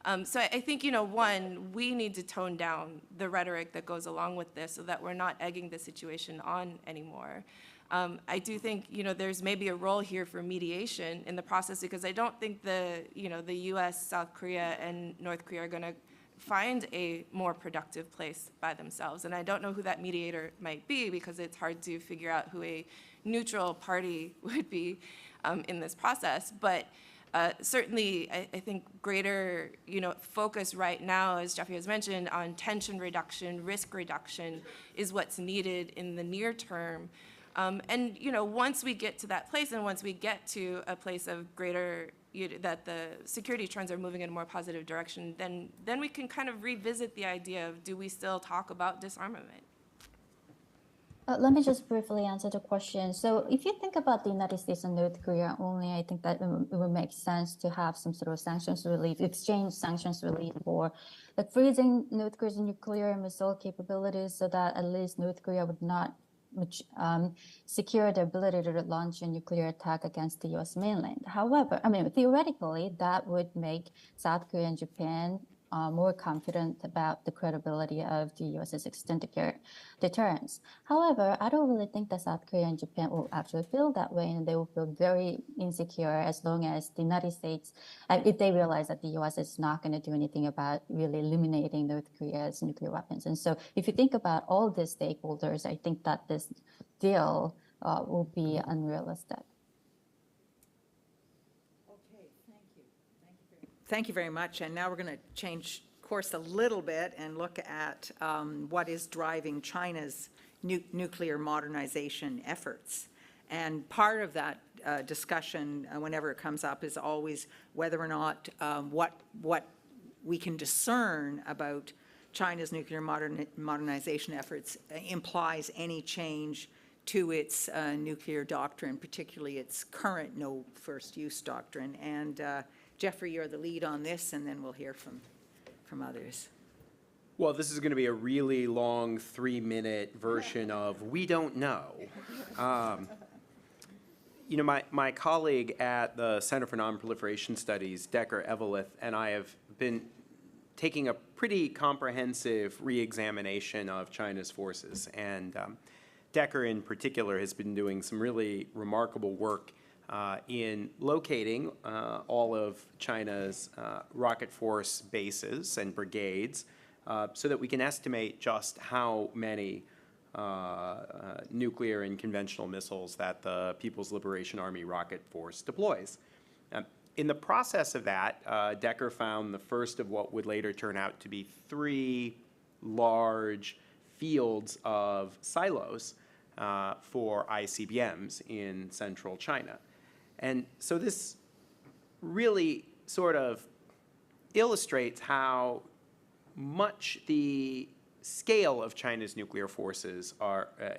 blah. So I think, one, we need to tone down the rhetoric that goes along with this so that we're not egging the situation on anymore. I do think, there's maybe a role here for mediation in the process, because I don't think the U.S., South Korea, and North Korea are going to find a more productive place by themselves. And I don't know who that mediator might be, because it's hard to figure out who a neutral party would be in this process. But certainly, I think greater, focus right now, as Jeffrey has mentioned, on tension reduction, risk reduction is what's needed in the near term. And, once we get to that place, and once we get to a place of greater, that the security trends are moving in a more positive direction, then we can kind of revisit the idea of, do we still talk about disarmament? Let me just briefly answer the question. So if you think about the United States and North Korea only, I think that it would make sense to have some sort of sanctions relief, exchange sanctions relief for like freezing North Korea's nuclear and missile capabilities, so that at least North Korea would not secure the ability to launch a nuclear attack against the U.S. mainland. However, theoretically, that would make South Korea and Japan more confident about the credibility of the U.S.'s extended deterrence. However, I don't really think that South Korea and Japan will actually feel that way, and they will feel very insecure as long as the United States, if they realize that the U.S. is not going to do anything about really eliminating North Korea's nuclear weapons. And so if you think about all the stakeholders, I think that this deal will be unrealistic. Thank you very much. And now we're going to change course a little bit and look at what is driving China's nuclear modernization efforts. And part of that discussion, whenever it comes up, is always whether or not what we can discern about China's nuclear modernization efforts implies any change to its nuclear doctrine, particularly its current no first use doctrine. And Jeffrey, you're the lead on this, and then we'll hear from others. Well, this is going to be a really long 3-minute version of we don't know. My colleague at the Center for Non-Proliferation Studies, Decker Eveleth, and I have been taking a pretty comprehensive re-examination of China's forces. And Decker, in particular, has been doing some really remarkable work in locating all of China's rocket force bases and brigades so that we can estimate just how many nuclear and conventional missiles that the People's Liberation Army Rocket Force deploys. In the process of that, Decker found the first of what would later turn out to be 3 large fields of silos for ICBMs in central China. And so this really sort of illustrates how much the scale of China's nuclear forces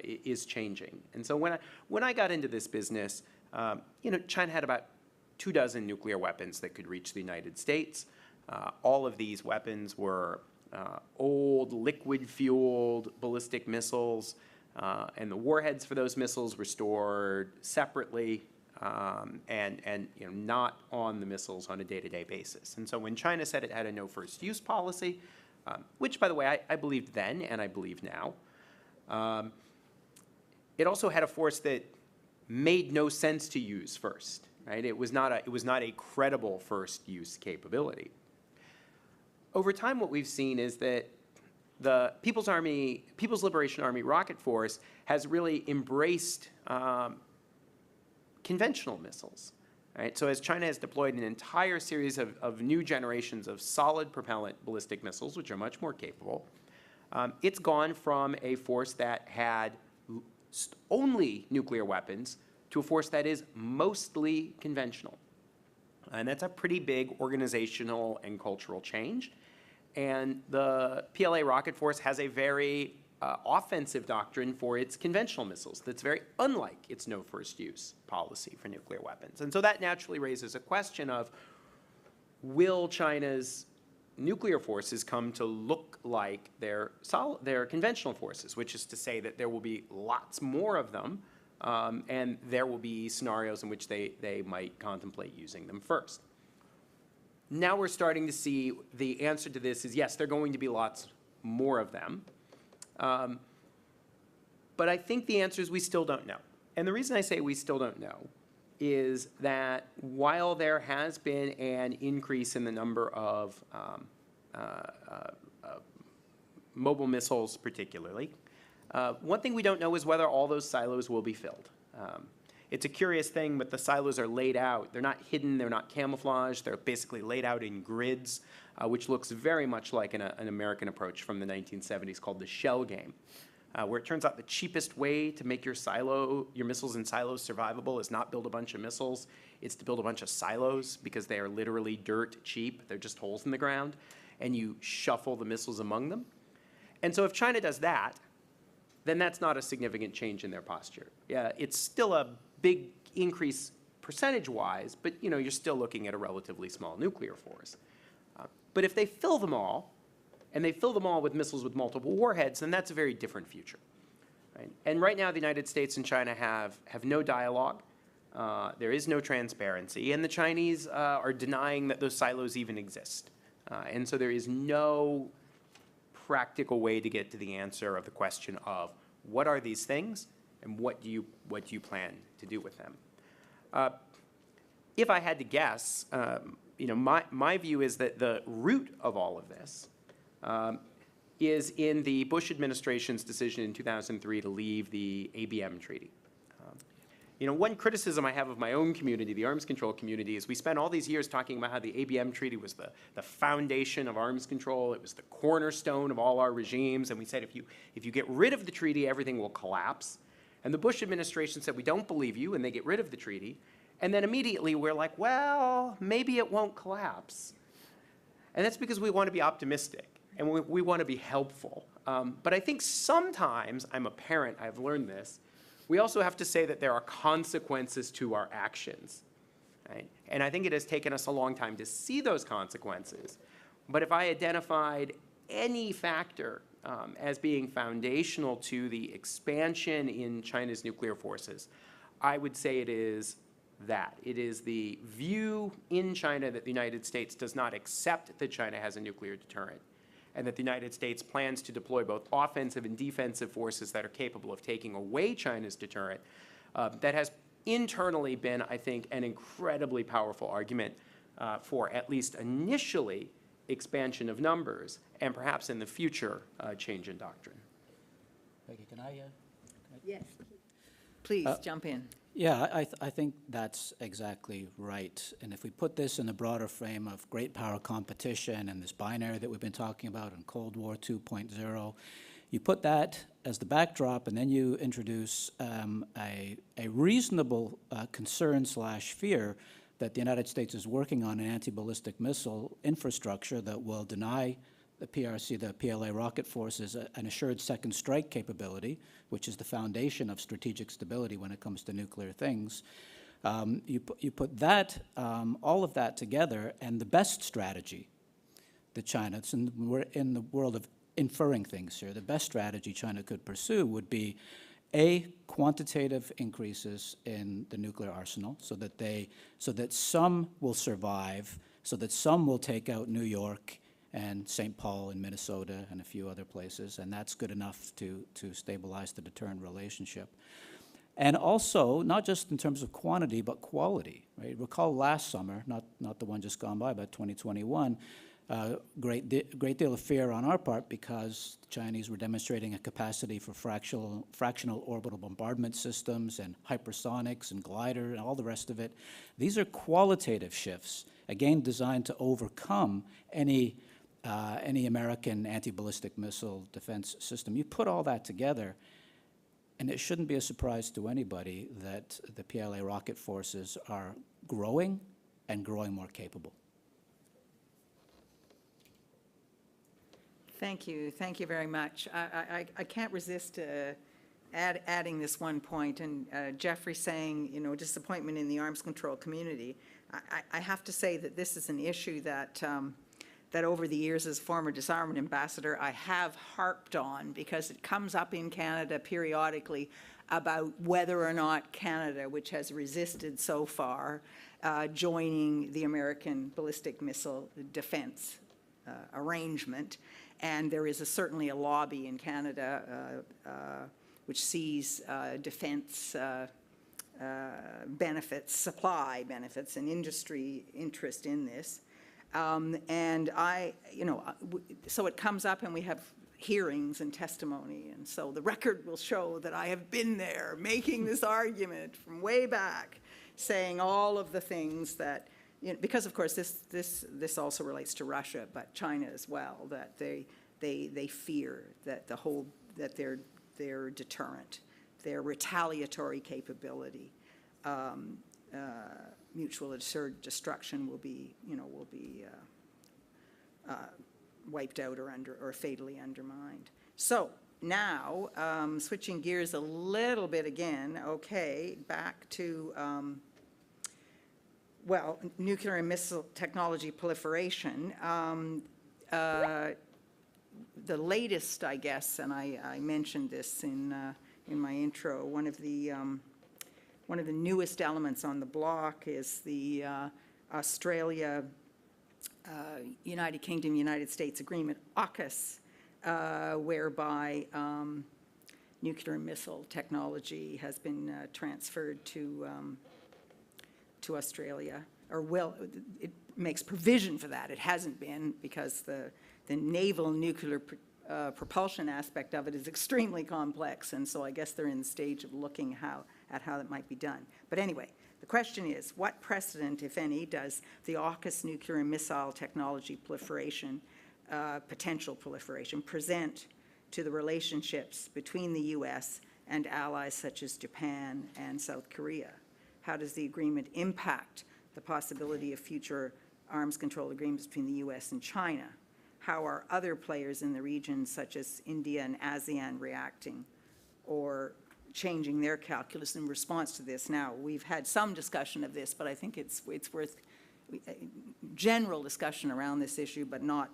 is changing. And so when I got into this business, China had about 24 nuclear weapons that could reach the United States. All of these weapons were old liquid-fueled ballistic missiles, and the warheads for those missiles were stored separately. And not on the missiles on a day-to-day basis. And so when China said it had a no first use policy, which, by the way, I believed then and I believe now, it also had a force that made no sense to use first. Right? It was not a credible first use capability. Over time, what we've seen is that the People's Liberation Army Rocket Force has really embraced conventional missiles. Right? So as China has deployed an entire series of new generations of solid propellant ballistic missiles, which are much more capable, it's gone from a force that had only nuclear weapons to a force that is mostly conventional. And that's a pretty big organizational and cultural change. And the PLA Rocket Force has a very offensive doctrine for its conventional missiles that's very unlike its no first use policy for nuclear weapons. And so that naturally raises a question of, will China's nuclear forces come to look like their conventional forces, which is to say that there will be lots more of them, and there will be scenarios in which they might contemplate using them first. Now we're starting to see the answer to this is yes, there are going to be lots more of them. But I think the answer is we still don't know. And the reason I say we still don't know is that while there has been an increase in the number of mobile missiles particularly, one thing we don't know is whether all those silos will be filled. It's a curious thing, but the silos are laid out. They're not hidden, they're not camouflaged, they're basically laid out in grids, which looks very much like an American approach from the 1970s called the shell game, where it turns out the cheapest way to make your missiles in silos survivable is not build a bunch of missiles, it's to build a bunch of silos, because they are literally dirt cheap, they're just holes in the ground, and you shuffle the missiles among them. And so if China does that, then that's not a significant change in their posture. Yeah, it's still a big increase percentage-wise, but you're still looking at a relatively small nuclear force. But if they fill them all, and they fill them all with missiles with multiple warheads, then that's a very different future. Right? And right now, the United States and China have no dialogue. There is no transparency, and the Chinese are denying that those silos even exist. And so there is no practical way to get to the answer of the question of what are these things and what do you plan to do with them. If I had to guess, my view is that the root of all of this is in the Bush administration's decision in 2003 to leave the ABM treaty. One criticism I have of my own community, the arms control community, is we spent all these years talking about how the ABM treaty was the foundation of arms control. It was the cornerstone of all our regimes. And we said, if you get rid of the treaty, everything will collapse. And the Bush administration said, we don't believe you, and they get rid of the treaty. And then immediately we're like, well, maybe it won't collapse. And that's because we want to be optimistic, and we want to be helpful. But I think sometimes, I'm a parent, I've learned this, we also have to say that there are consequences to our actions. Right? And I think it has taken us a long time to see those consequences. But if I identified any factor as being foundational to the expansion in China's nuclear forces, I would say it is that. It is the view in China that the United States does not accept that China has a nuclear deterrent, and that the United States plans to deploy both offensive and defensive forces that are capable of taking away China's deterrent. That has internally been, I think, an incredibly powerful argument for at least initially expansion of numbers, and perhaps in the future, change in doctrine. Peggy, can I Yes. Please, jump in. Yeah, I think that's exactly right. And if we put this in the broader frame of great power competition and this binary that we've been talking about in Cold War 2.0, you put that as the backdrop, and then you introduce a reasonable concern/fear that the United States is working on an anti-ballistic missile infrastructure that will deny the PRC, the PLA rocket forces, an assured second strike capability, which is the foundation of strategic stability when it comes to nuclear things. You put that, all of that together, and the best strategy that China, we're in the world of inferring things here, the best strategy China could pursue would be quantitative increases in the nuclear arsenal, so that some will survive, so that some will take out New York and St. Paul and Minnesota and a few other places, and that's good enough to stabilize the deterrent relationship. And also, not just in terms of quantity, but quality, right? Recall last summer, not the one just gone by, but 2021, great deal of fear on our part because the Chinese were demonstrating a capacity for fractional orbital bombardment systems and hypersonics and glider and all the rest of it. These are qualitative shifts, again, designed to overcome any American anti-ballistic missile defense system. You put all that together, and it shouldn't be a surprise to anybody that the PLA rocket forces are growing and growing more capable. Thank you very much. I can't resist adding this one point, and Jeffrey saying, disappointment in the arms control community. I have to say that this is an issue that over the years as former disarmament ambassador, I have harped on because it comes up in Canada periodically about whether or not Canada, which has resisted so far, joining the American ballistic missile defense arrangement. And there is certainly a lobby in Canada which sees defense benefits, supply benefits, and industry interest in this. And so it comes up and we have hearings and testimony, and so the record will show that I have been there making this argument from way back, saying all of the things that, because of course this also relates to Russia, but China as well, that they fear that that their deterrent, their retaliatory capability, mutual assured destruction will be wiped out or fatally undermined. So now, switching gears a little bit again, okay, back to, nuclear and missile technology proliferation. The latest, I guess, and I mentioned this in my intro, one of the newest elements on the block is the Australia, United Kingdom, United States agreement, AUKUS, whereby nuclear and missile technology has been transferred to Australia, it makes provision for that. It hasn't been, because the naval nuclear propulsion aspect of it is extremely complex, and so I guess they're in the stage of looking at how that might be done. But anyway, the question is, what precedent, if any, does the AUKUS nuclear and missile technology proliferation, potential proliferation, present to the relationships between the U.S. and allies such as Japan and South Korea? How does the agreement impact the possibility of future arms control agreements between the U.S. and China? How are other players in the region, such as India and ASEAN, reacting or changing their calculus in response to this? Now, we've had some discussion of this, but I think it's worth general discussion around this issue, but not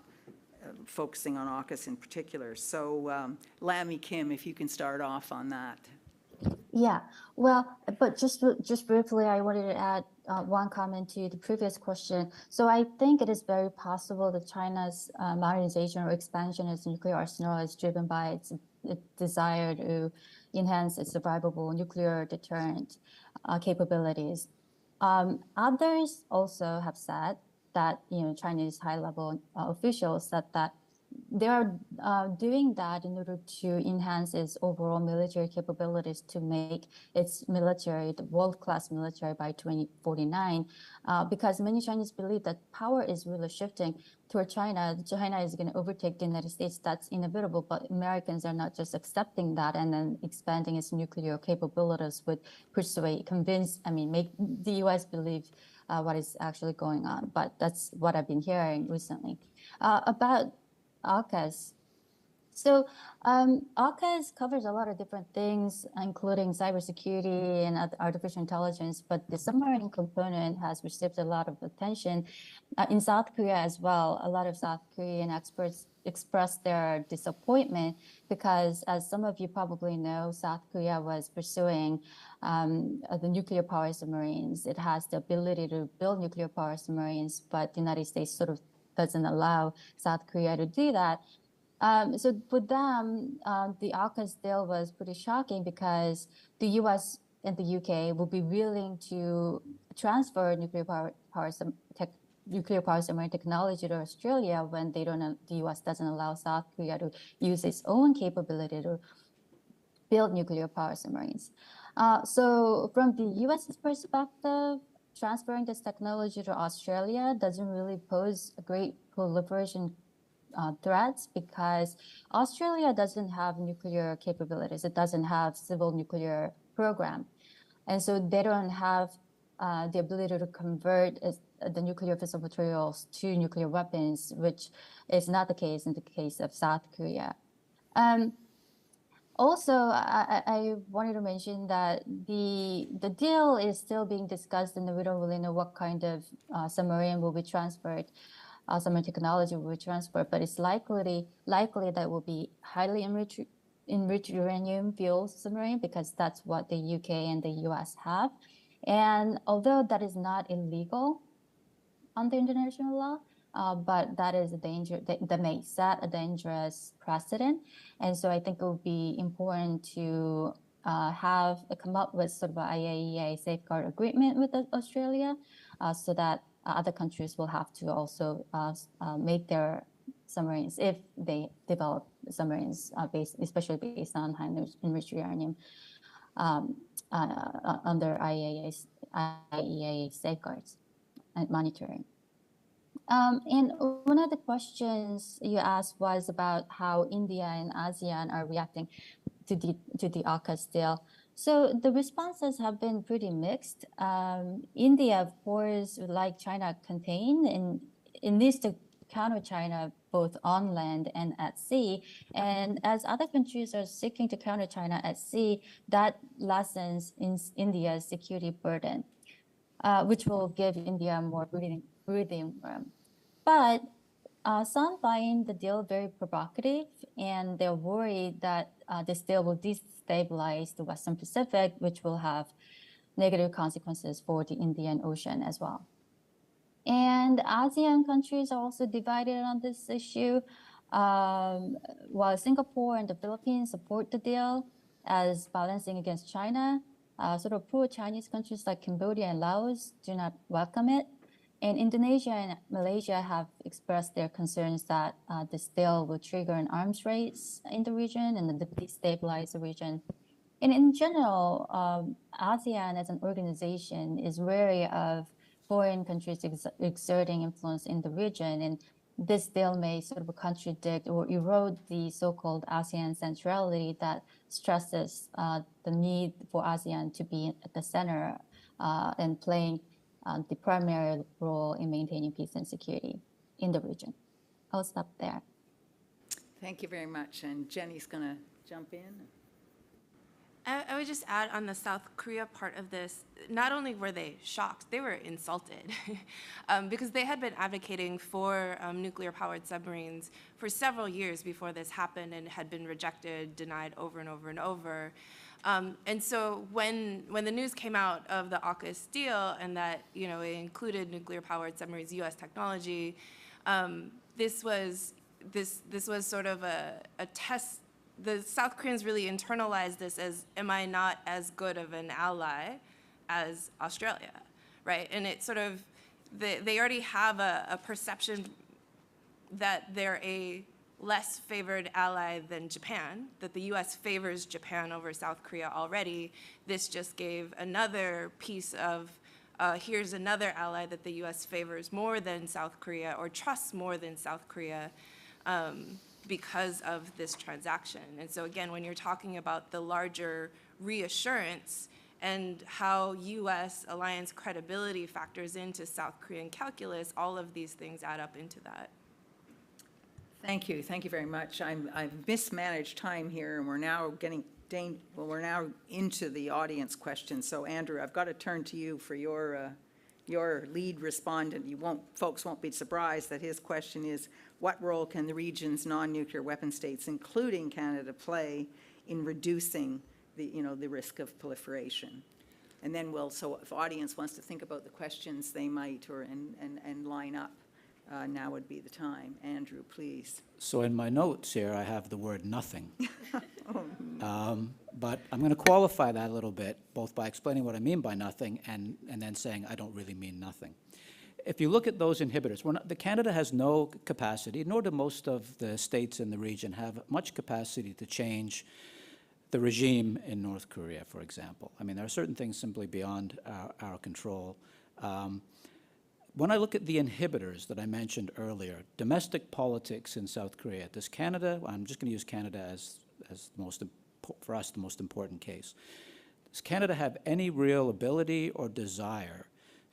focusing on AUKUS in particular. So, Lammy Kim, if you can start off on that. Yeah, well, but just briefly, I wanted to add one comment to the previous question. So I think it is very possible that China's modernization or expansion of its nuclear arsenal is driven by its desire to enhance its survivable nuclear deterrent capabilities. Others also have said that, Chinese high-level officials said that they are doing that in order to enhance its overall military capabilities to make its military the world-class military by 2049, because many Chinese believe that power is really shifting toward China. China is going to overtake the United States. That's inevitable, but Americans are not just accepting that and then expanding its nuclear capabilities would make the U.S. believe what is actually going on. But that's what I've been hearing recently. About AUKUS. So AUKUS covers a lot of different things, including cybersecurity and artificial intelligence, but the submarine component has received a lot of attention. In South Korea as well, a lot of South Korean experts expressed their disappointment because, as some of you probably know, South Korea was pursuing the nuclear power submarines. It has the ability to build nuclear power submarines, but the United States sort of doesn't allow South Korea to do that. So for them, the AUKUS deal was pretty shocking because the U.S. and the U.K. will be willing to transfer nuclear power submarine technology to Australia when the U.S. doesn't allow South Korea to use its own capability to build nuclear power submarines. So from the U.S.'s perspective, transferring this technology to Australia doesn't really pose a great proliferation threats because Australia doesn't have nuclear capabilities. It doesn't have civil nuclear program. And so they don't have the ability to convert the nuclear fissile materials to nuclear weapons, which is not the case in the case of South Korea. Also, I wanted to mention that the deal is still being discussed, and we don't really know what kind of submarine will be transferred, submarine technology will be transferred, but it's likely that it will be highly enriched uranium fuel submarine because that's what the UK and the US have. And although that is not illegal under international law, but that is a danger that may set a dangerous precedent. And so I think it would be important to have come up with sort of an IAEA safeguard agreement with Australia, so that other countries will have to also make their submarines if they develop submarines especially based on high enriched uranium under IAEA safeguards and monitoring. And one of the questions you asked was about how India and ASEAN are reacting to the AUKUS deal. So the responses have been pretty mixed. India, of course, like China, contain and it needs to counter China both on land and at sea. And as other countries are seeking to counter China at sea, that lessens India's security burden, which will give India more breathing room. But some find the deal very provocative, and they're worried that this deal will destabilize the Western Pacific, which will have negative consequences for the Indian Ocean as well. And ASEAN countries are also divided on this issue. While Singapore and the Philippines support the deal as balancing against China, sort of pro-Chinese countries like Cambodia and Laos do not welcome it. And Indonesia and Malaysia have expressed their concerns that this deal will trigger an arms race in the region and destabilize the region. And in general, ASEAN as an organization is wary of foreign countries exerting influence in the region. And this deal may sort of contradict or erode the so-called ASEAN centrality that stresses the need for ASEAN to be at the center and playing the primary role in maintaining peace and security in the region. I'll stop there. Thank you very much. And Jenny's going to jump in. I would just add on the South Korea part of this, not only were they shocked, they were insulted because they had been advocating for nuclear-powered submarines for several years before this happened and had been rejected, denied over and over and over. And so when the news came out of the AUKUS deal and that it included nuclear-powered submarines, U.S. technology, this was sort of a test. The South Koreans really internalized this as, am I not as good of an ally as Australia, right? And it sort of, they already have a perception that they're a less favored ally than Japan, that the U.S. favors Japan over South Korea already. This just gave another piece of, here's another ally that the U.S. favors more than South Korea or trusts more than South Korea. Because of this transaction. And so again, when you're talking about the larger reassurance and how U.S. alliance credibility factors into South Korean calculus, all of these things add up into that. Thank you very much. I've mismanaged time here, and we're now we're now into the audience questions. So Andrew, I've got to turn to you for your lead respondent. Folks won't be surprised that his question is, what role can the region's non-nuclear weapon states, including Canada, play in reducing the risk of proliferation? And then so if audience wants to think about the questions, they might, and line up, now would be the time. Andrew, please. So in my notes here, I have the word nothing. But I'm going to qualify that a little bit, both by explaining what I mean by nothing and then saying I don't really mean nothing. If you look at those inhibitors, Canada has no capacity, nor do most of the states in the region have much capacity to change the regime in North Korea, for example. I mean, there are certain things simply beyond our control. When I look at the inhibitors that I mentioned earlier, domestic politics in South Korea, does Canada, I'm just going to use Canada as for us, the most important case. Does Canada have any real ability or desire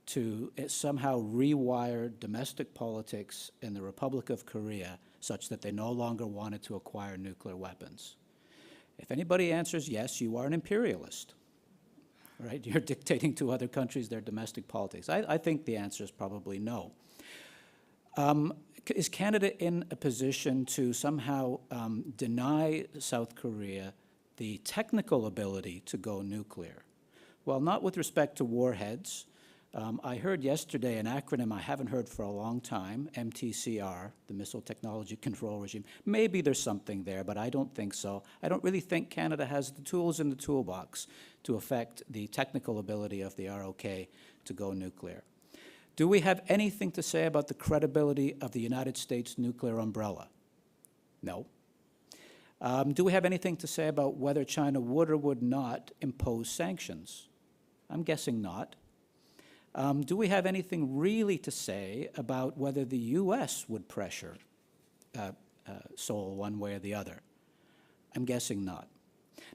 to somehow rewire domestic politics in the Republic of Korea such that they no longer wanted to acquire nuclear weapons? If anybody answers yes, you are an imperialist, right? You're dictating to other countries their domestic politics. I think the answer is probably no. Is Canada in a position to somehow deny South Korea the technical ability to go nuclear? Well, not with respect to warheads, I heard yesterday an acronym I haven't heard for a long time, MTCR, the Missile Technology Control Regime. Maybe there's something there, but I don't think so. I don't really think Canada has the tools in the toolbox to affect the technical ability of the ROK to go nuclear. Do we have anything to say about the credibility of the United States nuclear umbrella? No. Do we have anything to say about whether China would or would not impose sanctions? I'm guessing not. Do we have anything really to say about whether the U.S. would pressure Seoul one way or the other? I'm guessing not.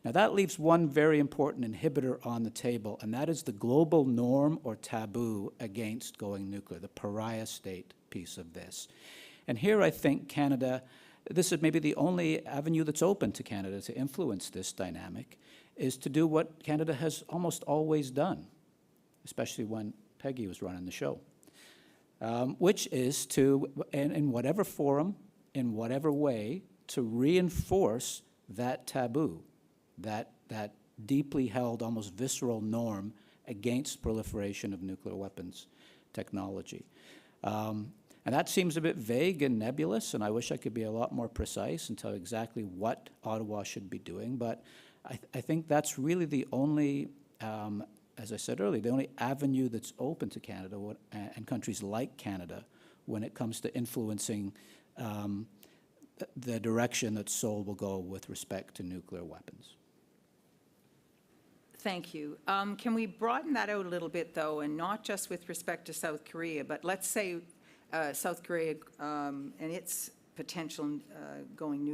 Now, that leaves one very important inhibitor on the table, and that is the global norm or taboo against going nuclear, the pariah state piece of this. And here I think Canada, this is maybe the only avenue that's open to Canada to influence this dynamic, is to do what Canada has almost always done, especially when Peggy was running the show, which is to, in whatever forum, in whatever way, to reinforce that taboo, that deeply held, almost visceral norm against proliferation of nuclear weapons technology. And that seems a bit vague and nebulous, and I wish I could be a lot more precise and tell exactly what Ottawa should be doing, but I think that's really the only, as I said earlier, the only avenue that's open to Canada and countries like Canada when it comes to influencing the direction that Seoul will go with respect to nuclear weapons. Thank you. Can we broaden that out a little bit, though, and not just with respect to South Korea, but let's say South Korea and its potential going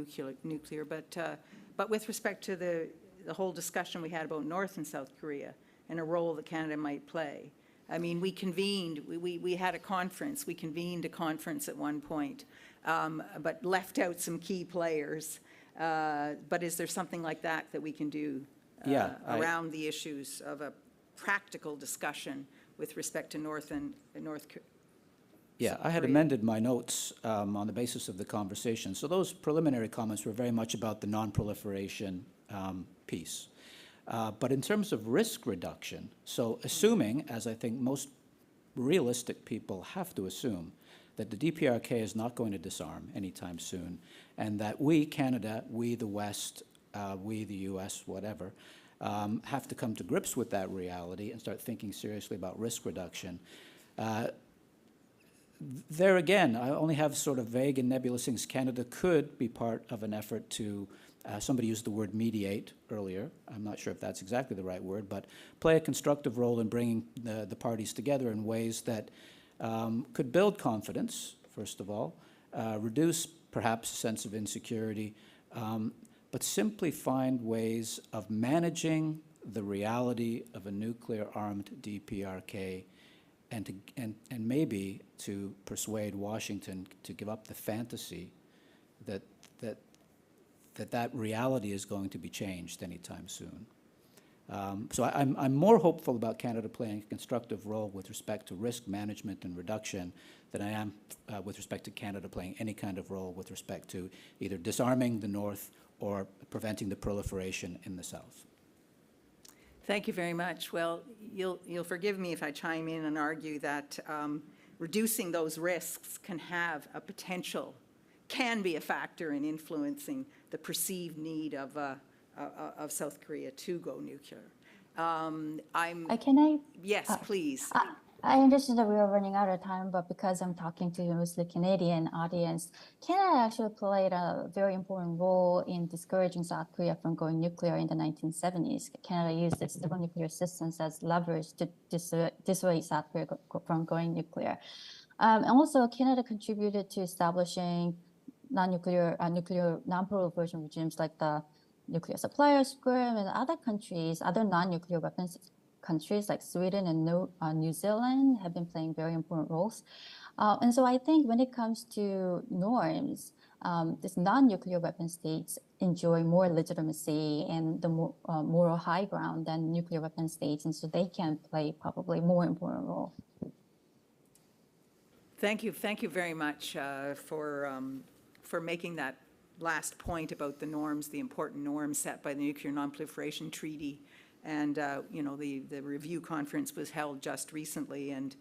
nuclear, but with respect to the whole discussion we had about North and South Korea and a role that Canada might play. I mean, we convened, we had a conference, we convened a conference at one point, but left out some key players. But is there something like that that we can do around the issues of a practical discussion with respect to North Korea? Yeah, I had amended my notes on the basis of the conversation. So those preliminary comments were very much about the non-proliferation piece. But in terms of risk reduction, so assuming, as I think most realistic people have to assume, that the DPRK is not going to disarm anytime soon, and that we, Canada, we the West, we the US, whatever, have to come to grips with that reality and start thinking seriously about risk reduction. There again, I only have sort of vague and nebulous things. Canada could be part of an effort to, somebody used the word mediate earlier. I'm not sure if that's exactly the right word, but play a constructive role in bringing the parties together in ways that could build confidence, first of all, reduce perhaps a sense of insecurity, but simply find ways of managing the reality of a nuclear-armed DPRK and maybe to persuade Washington to give up the fantasy that that reality is going to be changed anytime soon. So I'm more hopeful about Canada playing a constructive role with respect to risk management and reduction than I am with respect to Canada playing any kind of role with respect to either disarming the North or preventing the proliferation in the South. Thank you very much. Well, you'll forgive me if I chime in and argue that reducing those risks can have a potential, can be a factor in influencing the perceived need of South Korea to go nuclear. Yes, please. I understand that we are running out of time, but because I'm talking to a mostly Canadian audience, Canada actually played a very important role in discouraging South Korea from going nuclear in the 1970s. Canada used its nuclear systems as leverage to dissuade South Korea from going nuclear. And also, Canada contributed to establishing nuclear non-proliferation regimes like the Nuclear Suppliers Group and other countries, other non-nuclear weapons countries like Sweden and New Zealand have been playing very important roles. And so I think when it comes to norms, these non-nuclear weapon states enjoy more legitimacy and the more moral high ground than nuclear weapon states, and so they can play probably more important role. Thank you very much for making that last point about the norms, the important norms set by the Nuclear Non-Proliferation Treaty, And, you know, the review conference was held just recently, and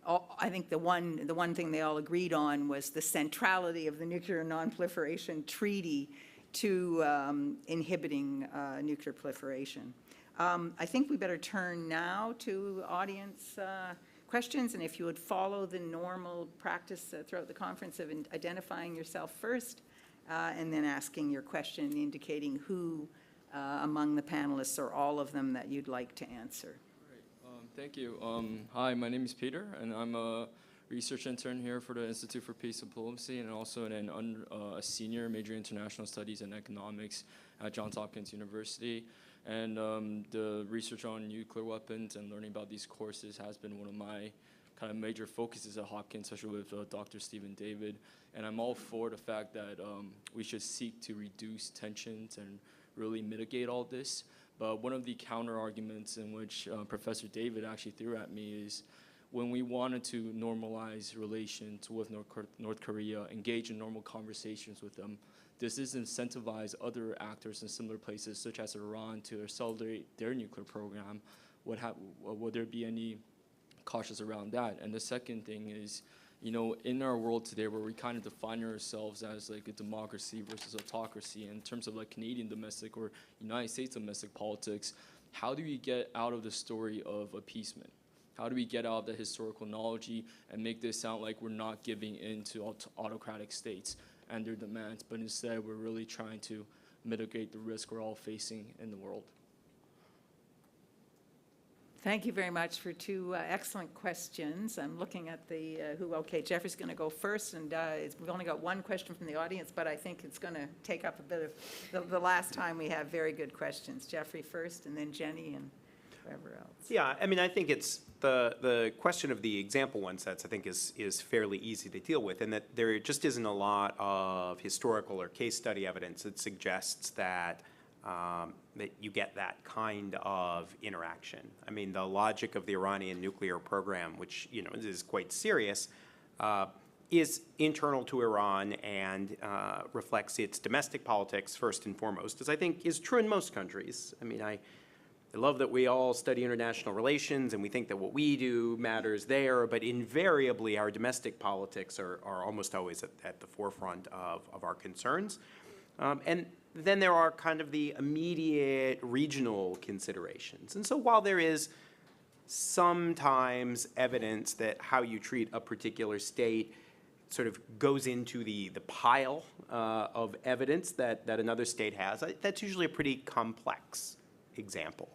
I think the one thing they all agreed on was the centrality of the Nuclear Non-Proliferation Treaty to inhibiting nuclear proliferation. I think we better turn now to audience questions, and if you would follow the normal practice throughout the conference of identifying yourself first, and then asking your question, indicating who among the panelists or all of them that you'd like to answer. Thank you. Hi, my name is Peter, and I'm a research intern here for the Institute for Peace and Diplomacy, and also a senior major in international studies and economics at Johns Hopkins University. And the research on nuclear weapons and learning about these courses has been one of my kind of major focuses at Hopkins, especially with Dr. Stephen David. And I'm all for the fact that we should seek to reduce tensions and really mitigate all this. But one of the counter arguments in which Professor David actually threw at me is when we wanted to normalize relations with North Korea, engage in normal conversations with them, this is incentivize other actors in similar places, such as Iran, to accelerate their nuclear program. Would there be any cautious around that? And the second thing is, you know, in our world today where we kind of define ourselves as like a democracy versus autocracy in terms of like Canadian domestic or United States domestic politics, how do we get out of the story of appeasement? How do we get out of the historical knowledge and make this sound like we're not giving in to autocratic states and their demands, but instead we're really trying to mitigate the risk we're all facing in the world? Thank you very much for two excellent questions. I'm looking at the okay, Jeffrey's going to go first, and we've only got one question from the audience, but I think it's going to take up a bit of the last time we have very good questions. Jeffrey first, and then Jenny, and whoever else. Yeah, I mean, I think it's the question of the example one sets, I think, is fairly easy to deal with, and that there just isn't a lot of historical or case study evidence that suggests that that you get that kind of interaction. I mean, the logic of the Iranian nuclear program, which, you know, is quite serious, is internal to Iran and reflects its domestic politics first and foremost, as I think is true in most countries. I mean, I love that we all study international relations and we think that what we do matters there, but invariably our domestic politics are almost always at the forefront of our concerns. And then there are kind of the immediate regional considerations. And so while there is sometimes evidence that how you treat a particular state sort of goes into the pile of evidence that another state has, that's usually a pretty complex example.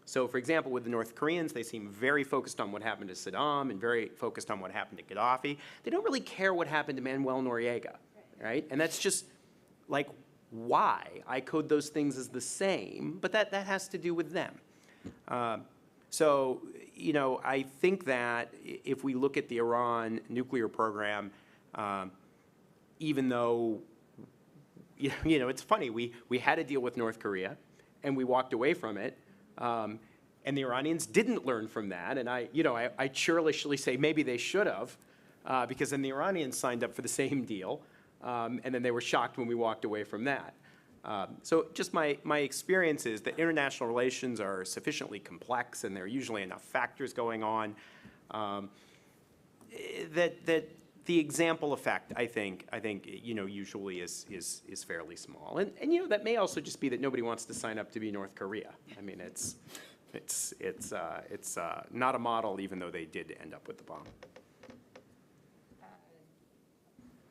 So for example, with the North Koreans, they seem very focused on what happened to Saddam and very focused on what happened to Gaddafi. They don't really care what happened to Manuel Noriega, right? And that's just like, why? I code those things as the same, but that has to do with them. So, you know, I think that if we look at the Iran nuclear program, even though, you know, it's funny, we had a deal with North Korea, and we walked away from it, and the Iranians didn't learn from that, and I churlishly say maybe they should have, because then the Iranians signed up for the same deal, and then they were shocked when we walked away from that. So just my experience is that international relations are sufficiently complex, and there are usually enough factors going on, that the example effect, I think you know, usually is fairly small. And you know, that may also just be that nobody wants to sign up to be North Korea. I mean, it's not a model, even though they did end up with the bomb.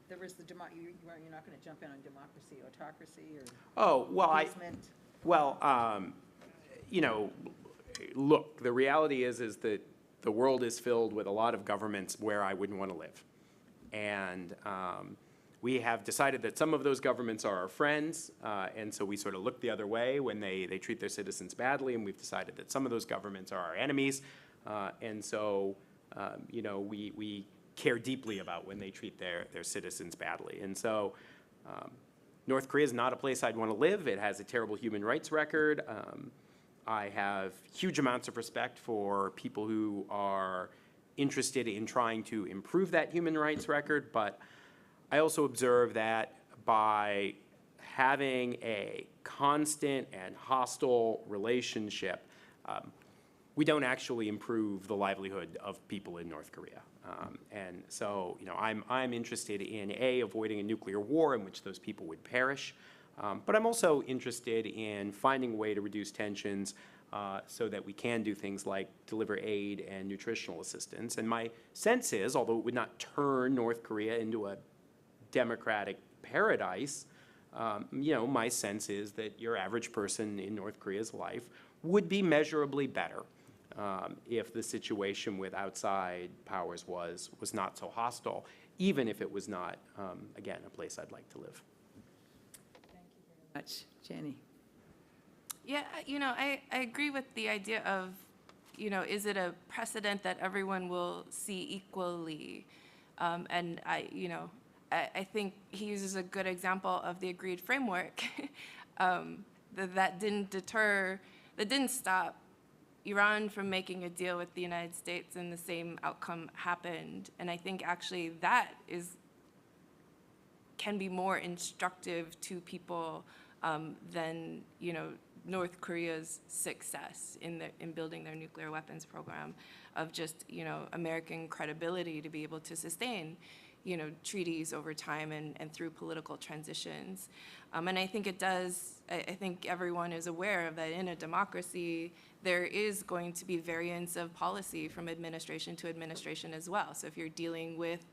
There was you're not going to jump in on democracy, autocracy, or oh, well, appeasement? You know, look, the reality is that the world is filled with a lot of governments where I wouldn't want to live. And we have decided that some of those governments are our friends, and so we sort of look the other way when they treat their citizens badly, and we've decided that some of those governments are our enemies, and so, you know, we care deeply about when they treat their citizens badly. And so North Korea is not a place I'd want to live. It has a terrible human rights record. I have huge amounts of respect for people who are interested in trying to improve that human rights record, but I also observe that by having a constant and hostile relationship, we don't actually improve the livelihood of people in North Korea. And so, I'm interested in avoiding a nuclear war in which those people would perish, but I'm also interested in finding a way to reduce tensions so that we can do things like deliver aid and nutritional assistance. And my sense is, although it would not turn North Korea into a democratic paradise, my sense is that your average person in North Korea's life would be measurably better if the situation with outside powers was not so hostile, even if it was not, again, a place I'd like to live. Thank you very much. Jenny? Yeah, I agree with the idea of, is it a precedent that everyone will see equally? And I think he uses a good example of the agreed framework that didn't stop Iran from making a deal with the United States, and the same outcome happened. And I think actually that can be more instructive to people than North Korea's success in building their nuclear weapons program, of just American credibility to be able to sustain treaties over time and through political transitions. And I think it does, I think everyone is aware of that in a democracy, there is going to be variance of policy from administration to administration as well. So if you're dealing with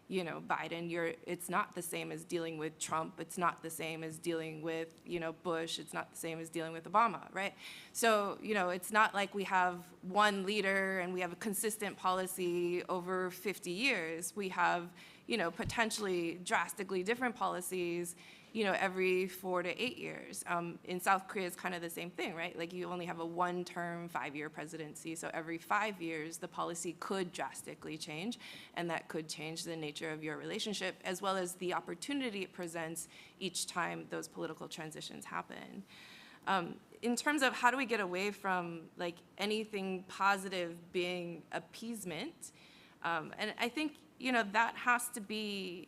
Biden, it's not the same as dealing with Trump. It's not the same as dealing with, Bush. It's not the same as dealing with Obama, right? So, it's not like we have one leader and we have a consistent policy over 50 years. We have, potentially drastically different policies, every 4 to 8 years. In South Korea, it's kind of the same thing, right? Like you only have a one-term 5-year presidency. So every 5 years, the policy could drastically change, and that could change the nature of your relationship, as well as the opportunity it presents each time those political transitions happen. In terms of how do we get away from like anything positive being appeasement, and I think, that has to be,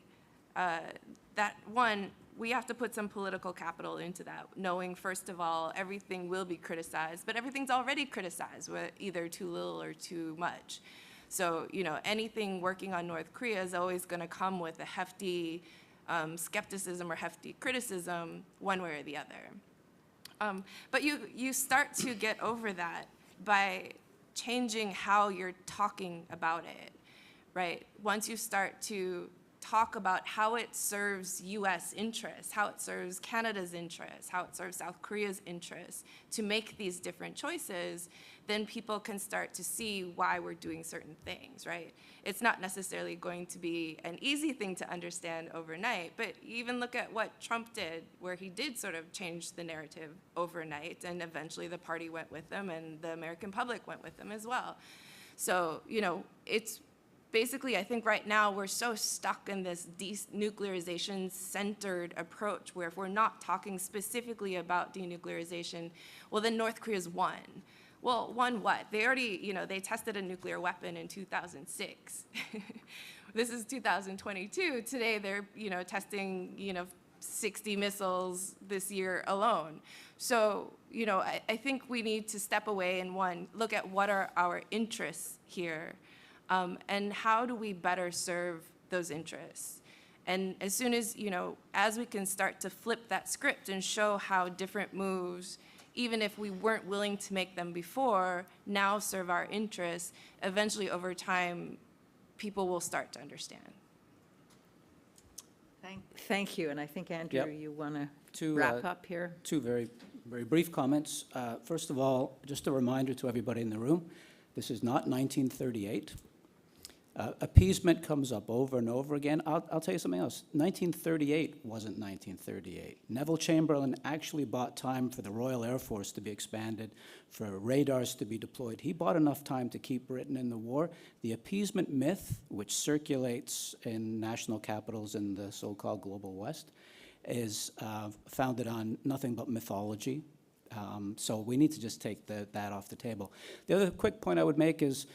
that one, we have to put some political capital into that, knowing, first of all, everything will be criticized, but everything's already criticized, either too little or too much. So, anything working on North Korea is always going to come with a hefty skepticism or hefty criticism, one way or the other. But you start to get over that by changing how you're talking about it, right? Once you start to talk about how it serves U.S. interests, how it serves Canada's interests, how it serves South Korea's interests, to make these different choices, then people can start to see why we're doing certain things, right? It's not necessarily going to be an easy thing to understand overnight, but even look at what Trump did, where he did sort of change the narrative overnight, and eventually the party went with him and the American public went with him as well. So, it's basically, I think right now we're so stuck in this denuclearization-centered approach, where if we're not talking specifically about denuclearization, well, then North Korea's won. Well, won what? They already, they tested a nuclear weapon in 2006. This is 2022. Today they're, testing, 60 missiles this year alone. So, I think we need to step away and, one, look at what are our interests here. And how do we better serve those interests? And as soon as, as we can start to flip that script and show how different moves, even if we weren't willing to make them before, now serve our interests, eventually over time, people will start to understand. Thank you. And I think, Andrew, Yep. you want to wrap up here? Two very, very brief comments. First of all, just a reminder to everybody in the room, this is not 1938. Appeasement comes up over and over again. I'll tell you something else. 1938 wasn't 1938. Neville Chamberlain actually bought time for the Royal Air Force to be expanded, for radars to be deployed. He bought enough time to keep Britain in the war. The appeasement myth, which circulates in national capitals in the so-called global West, is founded on nothing but mythology. So we need to just take that off the table. The other quick point I would make is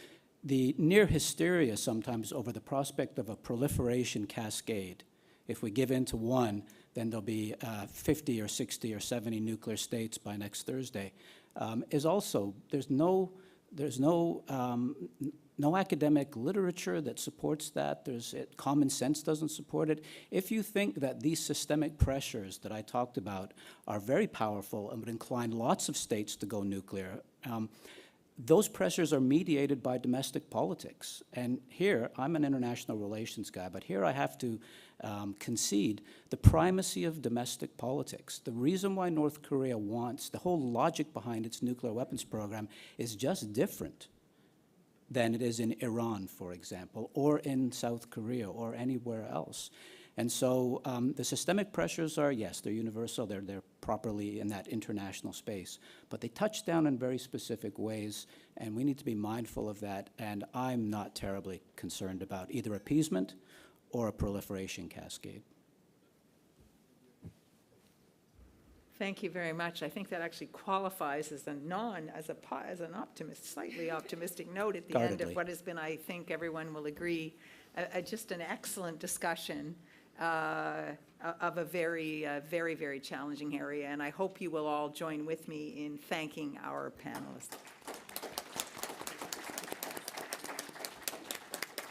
the near hysteria sometimes over the prospect of a proliferation cascade. If we give in to one, then there'll be 50 or 60 or 70 nuclear states by next Thursday, is also, there's no academic literature that supports that. Common sense doesn't support it. If you think that these systemic pressures that I talked about are very powerful and would incline lots of states to go nuclear, those pressures are mediated by domestic politics. And here, I'm an international relations guy, but here I have to concede the primacy of domestic politics. The reason why North Korea wants, the whole logic behind its nuclear weapons program is just different than it is in Iran, for example, or in South Korea, or anywhere else. And so the systemic pressures are, yes, they're universal, they're properly in that international space, but they touch down in very specific ways, and we need to be mindful of that, and I'm not terribly concerned about either appeasement or a proliferation cascade. Thank you very much. I think that actually qualifies as an optimist, slightly optimistic note at the end of Guardedly. what has been, I think everyone will agree, just an excellent discussion of a very, very challenging area. And I hope you will all join with me in thanking our panelists.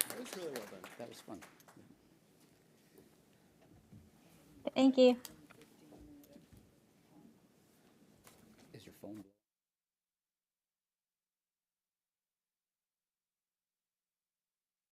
That was really well done. That was fun. Thank you.